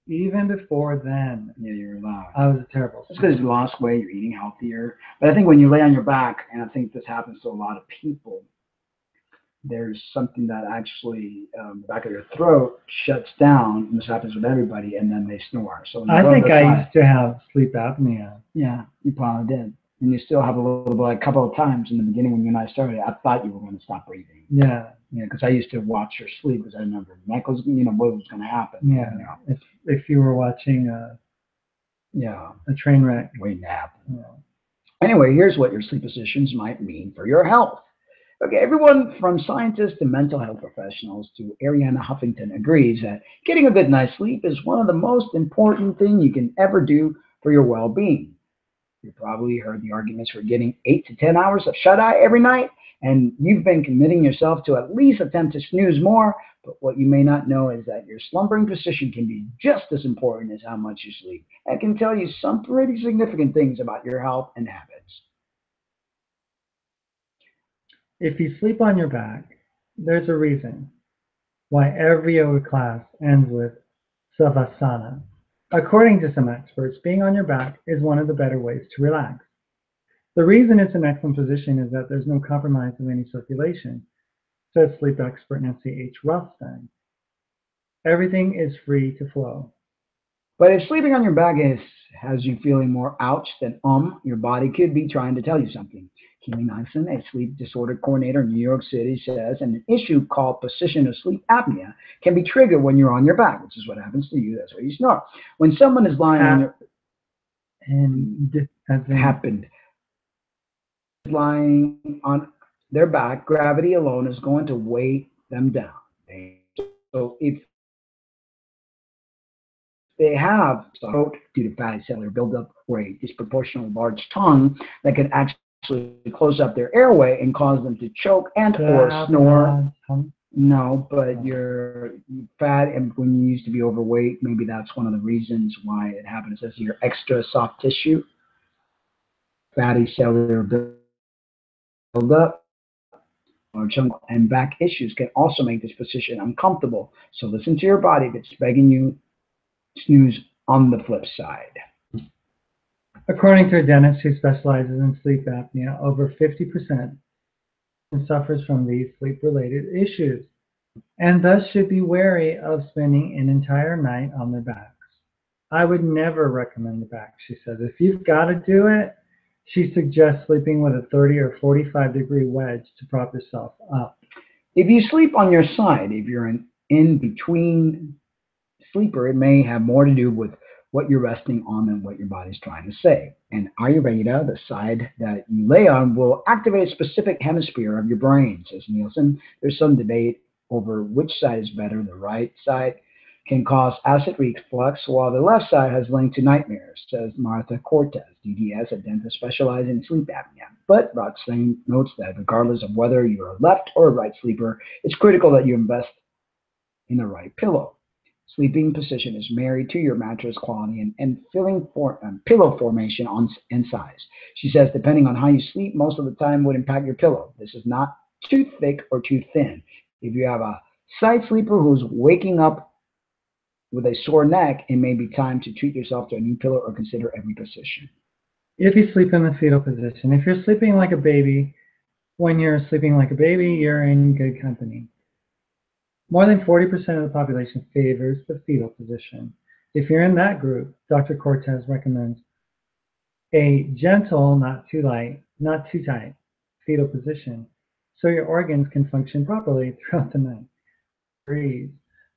even before then, you're loud. I was a terrible. It's because you lost weight, you're eating healthier. But I think when you lay on your back, and I think this happens to a lot of people, there's something that actually the back of your throat shuts down, and this happens with everybody, and then they snore. So I think I used to have sleep apnea. Yeah, you probably did. And you still have a little bit, like a couple of times in the beginning when you and I started, I thought you were going to stop breathing. Yeah. Yeah, because I used to watch your sleep because I remember what was going to happen. Yeah. You know. If you were watching a train wreck. Waiting to happen. Yeah. Anyway, here's what your sleep positions might mean for your health. Okay, everyone from scientists to mental health professionals to Ariana Huffington agrees that getting a good night's sleep is one of the most important things you can ever do for your well-being. You've probably heard the arguments for getting 8 to 10 hours of shut-eye every night, and you've been committing yourself to at least attempt to snooze more, but what you may not know is that your slumbering position can be just as important as how much you sleep, and can tell you some pretty significant things about your health and habits. If you sleep on your back, there's a reason why every yoga class ends with savasana. According to some experts, being on your back is one of the better ways to relax. The reason it's an excellent position is that there's no compromise of any circulation, says sleep expert Nancy H. Rothstein. Everything is free to flow. But if sleeping on your back is has you feeling more ouch than your body could be trying to tell you something. Keely Nyson, a sleep disorder coordinator in New York City, says an issue called positional sleep apnea can be triggered when you're on your back, which is what happens to you. That's why you snore. When someone is lying on your happened lying on their back, gravity alone is going to weigh them down. So if they have throat due to fatty cellular buildup or a disproportionately large tongue that can actually close up their airway and cause them to choke and or snore. No, but you're fat, and when you used to be overweight, maybe that's one of the reasons why it happens. As your extra soft tissue, fatty cellular buildup, or chunk and back issues can also make this position uncomfortable. So listen to your body if it's begging you. Snooze on the flip side. According to a dentist who specializes in sleep apnea, over 50% suffers from these sleep-related issues, and thus should be wary of spending an entire night on their backs. I would never recommend the back, she says. If you've got to do it, she suggests sleeping with a 30 or 45-degree wedge to prop yourself up. If you sleep on your side, if you're an in-between sleeper, it may have more to do with what you're resting on than what your body's trying to say. And Ayurveda, the side that you lay on, will activate a specific hemisphere of your brain, says Nielsen. There's some debate over which side is better. The right side can cause acid reflux, while the left side has linked to nightmares, says Martha Cortez, DDS, a dentist specializing in sleep apnea. But Rothstein notes that regardless of whether you're a left or a right sleeper, it's critical that you invest in the right pillow. Sleeping position is married to your mattress quality and pillow formation and size. She says depending on how you sleep, most of the time would impact your pillow. This is not too thick or too thin. If you have a side sleeper who's waking up with a sore neck, it may be time to treat yourself to a new pillow or consider every position. If you sleep in the fetal position, if you're sleeping like a baby, when you're sleeping like a baby, you're in good company. More than 40% of the population favors the fetal position. If you're in that group, Dr. Cortez recommends a gentle, not too light, not too tight fetal position so your organs can function properly throughout the night. Breathe.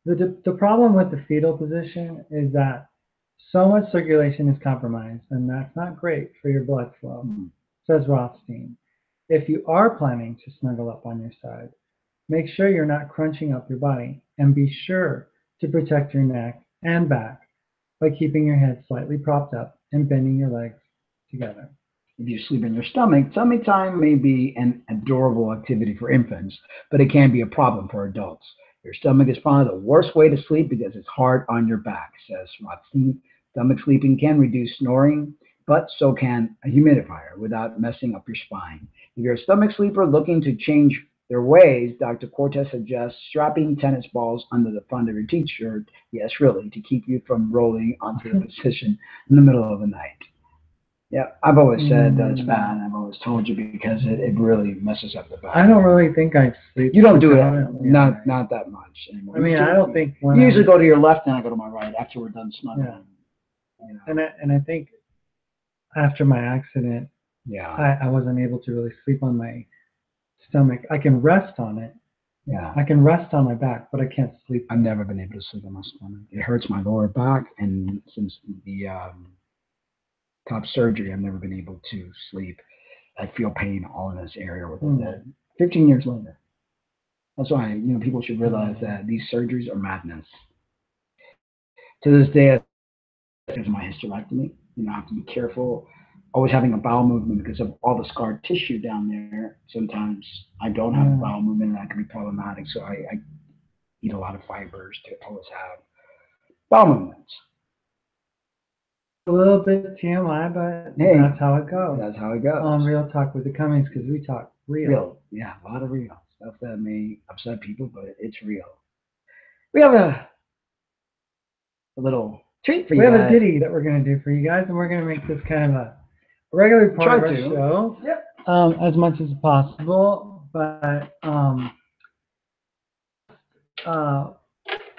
The problem with the fetal position is that so much circulation is compromised, and that's not great for your blood flow, says Rothstein. If you are planning to snuggle up on your side, make sure you're not crunching up your body, and be sure to protect your neck and back by keeping your head slightly propped up and bending your legs together. If you sleep in your stomach, tummy time may be an adorable activity for infants, but it can be a problem for adults. Your stomach is probably the worst way to sleep because it's hard on your back, says Rothstein. Stomach sleeping can reduce snoring, but so can a humidifier without messing up your spine. If you're a stomach sleeper looking to change their ways, Dr. Cortez suggests strapping tennis balls under the front of your t-shirt, yes, really, to keep you from rolling onto the position in the middle of the night. Yeah, I've always said that it's bad, and I've always told you because it really messes up the back. I don't really think I sleep. You don't do it, not that much anymore. I mean, I don't think when you usually go to your left and I go to my right after we're done snuggling. Yeah. You know. And I think after my accident, I wasn't able to really sleep on my stomach. I can rest on it. Yeah. I can rest on my back, but I can't sleep. I've never been able to sleep on my stomach. It hurts my lower back, and since the top surgery, I've never been able to sleep. I feel pain all in this area with it. 15 years later. That's why people should realize that these surgeries are madness. To this day, because of my hysterectomy, I have to be careful. Always having a bowel movement because of all the scar tissue down there. Sometimes I don't have a bowel movement, and that can be problematic. So I eat a lot of fibers to always have bowel movements. A little bit TMI, but hey, that's how it goes. That's how it goes. On Real Talk with the Cummings, because we talk real. Yeah, a lot of real stuff that may upset people, but it's real. We have a little treat for you. We have a ditty that we're going to do for you guys, and we're going to make this kind of a regular part of our show. Yep. As much as possible, but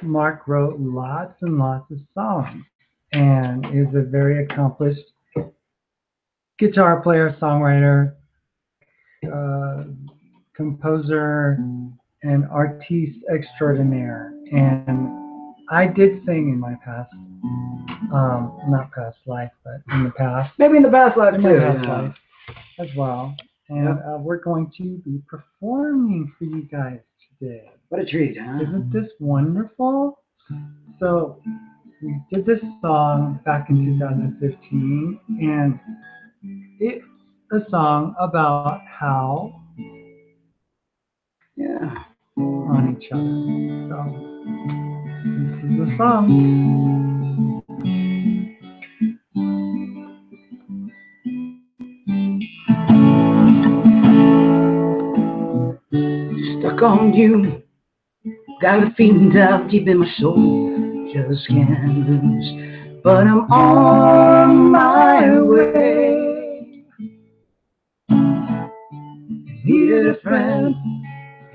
Mark wrote lots and lots of songs. and is a very accomplished guitar player, songwriter, composer, and artiste extraordinaire. And I did sing in my past, not past life, but in the past. Maybe in the past life In too. my past Yeah. life as well. And we're going to be performing for you guys today. What a treat, huh? Isn't this wonderful? So we did this song back in 2015, and it's a song about how on each other. So this is the song. Stuck on you, got a feeling down deep in my soul, just can't lose. But I'm on my way. Needed a friend,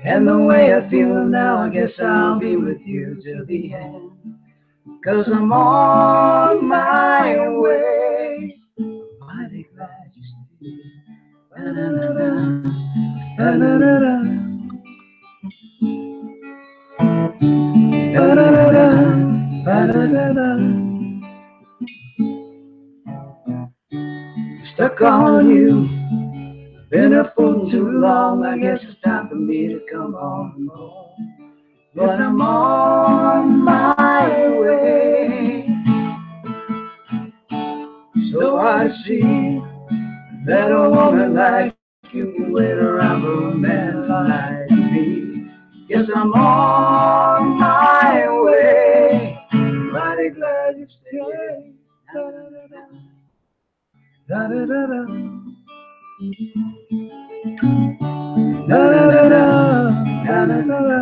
and the way I feel now, I guess I'll be with you till the end. 'Cause I'm on my way. Mighty glad you stayed. Da-da-da-da. Da-da-da-da. Da-da-da-da. Da-da-da-da. Stuck on you. Been a fool too long. I guess it's time for me to come on home. But I'm on my way. So I see that a woman like you can wait around for a man like me. Yes, I'm on my way. Mighty glad you stayed. Da-da-da-da. Da-da-da-da. Da-da-da-da. Da-da-da-da.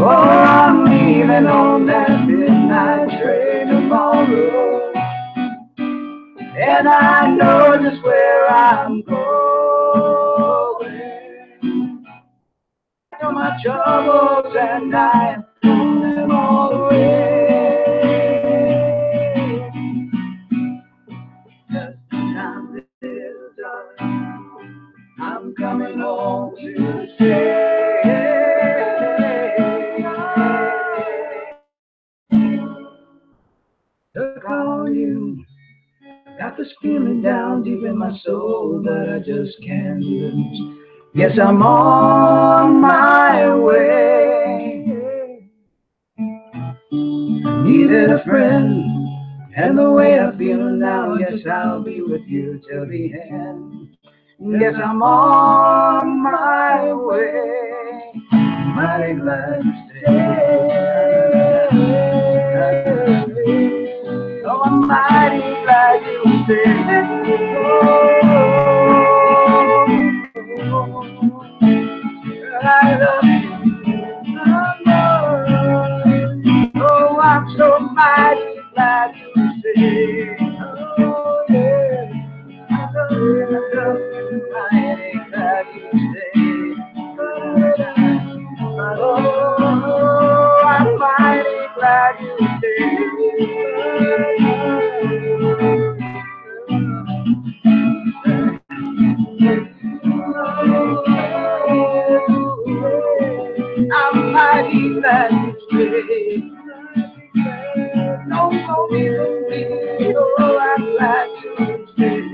Oh, I'm leaving on that midnight train tomorrow, and I know just where I'm going. All my troubles and I am throwing them all away. Just the time is done, I'm coming home to stay. Look on you, got this feeling down deep in my soul that I just can't lose. Yes, I'm on my way. Needed a friend, and the way I feel now, yes, I'll be with you till the end. Yes, I'm on my way. Mighty glad to stay. Oh, I'm mighty glad you stayed. I love you. Oh, I'm so mighty glad you stayed. Oh, yeah. I love you. Mighty glad you stayed. Oh, I'm mighty glad you stayed. I'm mighty glad you stayed. No more leaving. Oh, I'm glad you stayed.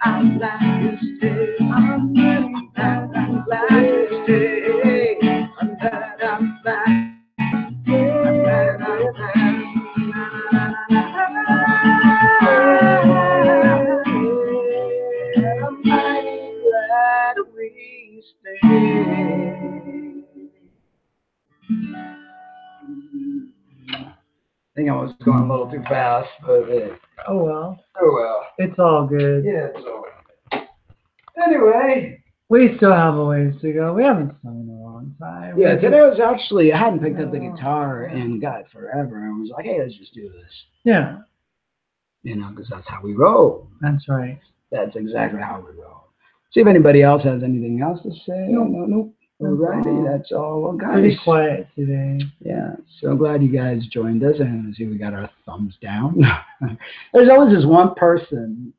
I'm glad you stayed. I'm glad you stayed. I'm glad I'm glad. I'm glad I'm glad. I'm mighty glad we stayed. I think I was going a little too fast, but Oh well. oh well. It's all good. Yeah, it's all right. Anyway. We still have a ways to go. We haven't sung in a long time. Yeah, today was actually, I hadn't picked up the guitar in God forever, and was like, hey, let's just do this. Yeah. You know, because that's how we roll. That's right. That's exactly how we roll. See if anybody else has anything else to say. Nope. Nope. Alrighty, that's all. Well, guys. Pretty quiet today. Yeah, so glad you guys joined us, and see we got our thumbs down. There's always this one person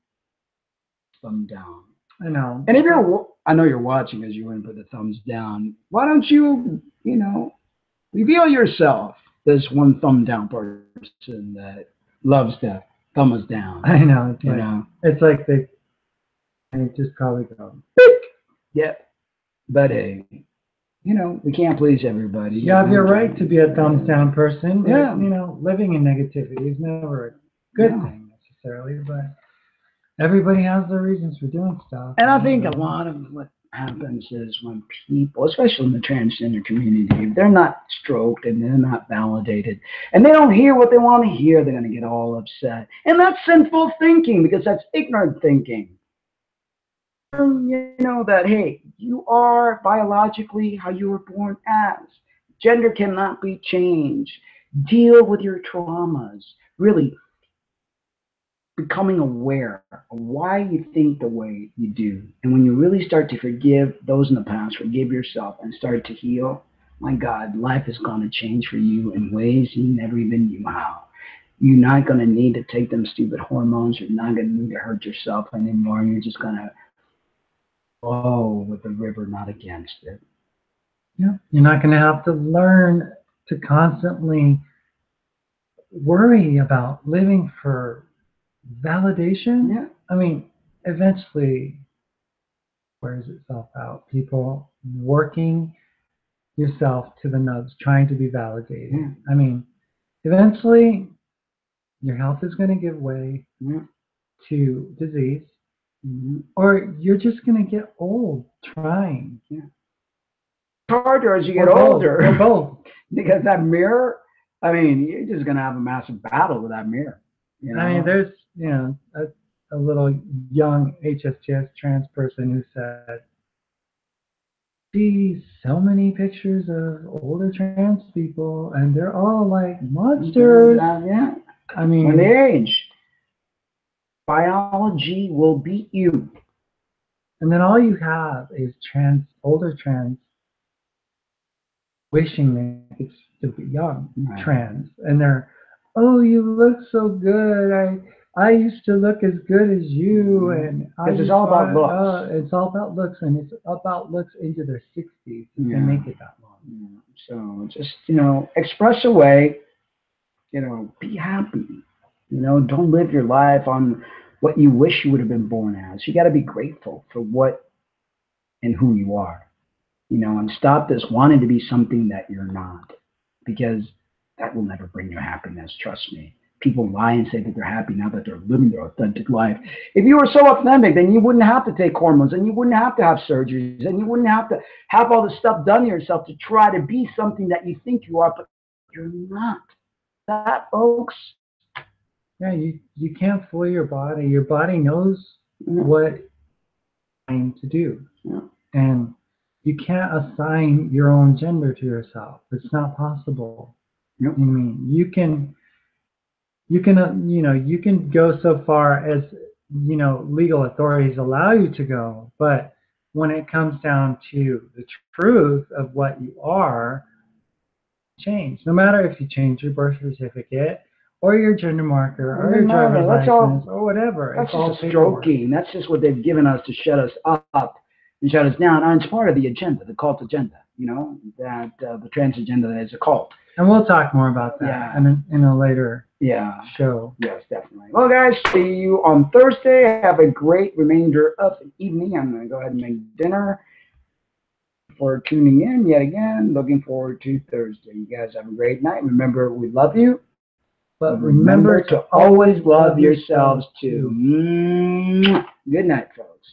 thumb down. I know. And if I know you're watching as you wouldn't put the thumbs down. Why don't you, reveal yourself? This one thumb down person that loves to thumb us down. I know. It's like they just probably go. Yeah, but hey. We can't please everybody. You have your right to be a thumbs down person. Yeah. Living in negativity is never a good thing necessarily, but everybody has their reasons for doing stuff. And I think a lot of what happens is when people, especially in the transgender community, if they're not stroked and they're not validated and they don't hear what they want to hear, they're going to get all upset. And that's sinful thinking because that's ignorant thinking. That, hey, you are biologically how you were born as. Gender cannot be changed. Deal with your traumas. Really becoming aware of why you think the way you do. And when you really start to forgive those in the past, forgive yourself, and start to heal, my God, life is going to change for you in ways you never even knew how. You're not going to need to take them stupid hormones. You're not going to need to hurt yourself anymore. You're just going to flow with the river, not against it. Yeah, you're not going to have to learn to constantly worry about living for validation. Yeah. I mean, eventually wears itself out. People working yourself to the nubs, trying to be validated. Yeah. I mean, eventually your health is going to give way to disease. Or you're just going to get old trying. Yeah. It's harder as you get older. Or both. Because that mirror, you're just going to have a massive battle with that mirror. There's, a little young HSTS trans person who said, see so many pictures of older trans people and they're all like monsters. Yeah. When they age, biology will beat you. And then all you have is older trans wishing they could still be young trans. And they're, oh, you look so good. I used to look as good as you. And it's all about looks. It's all about looks, and it's about looks into their 60s if they make it that long. Yeah. So just, express away, be happy. Don't live your life on what you wish you would have been born as. You got to be grateful for what and who you are, and stop this wanting to be something that you're not, because that will never bring you happiness. Trust me. People lie and say that they're happy now that they're living their authentic life. If you were so authentic, then you wouldn't have to take hormones, and you wouldn't have to have surgeries, and you wouldn't have to have all this stuff done to yourself to try to be something that you think you are, but you're not. That, folks. Yeah, you can't fool your body. Your body knows what it's trying to do. Yeah. And you can't assign your own gender to yourself. It's not possible. Yep. You can go so far as, legal authorities allow you to go. But when it comes down to the truth of what you are, change. No matter if you change your birth certificate, or your gender marker, or your driver's license, or whatever. That's just stroking. That's just what they've given us to shut us up and shut us down. And it's part of the agenda, the cult agenda, that the trans agenda is a cult. And we'll talk more about that in a later show. Yes, definitely. Well, guys, see you on Thursday. Have a great remainder of the evening. I'm going to go ahead and make dinner. For tuning in yet again. Looking forward to Thursday. You guys have a great night. Remember, we love you. But remember to always love yourselves too. Good night, folks.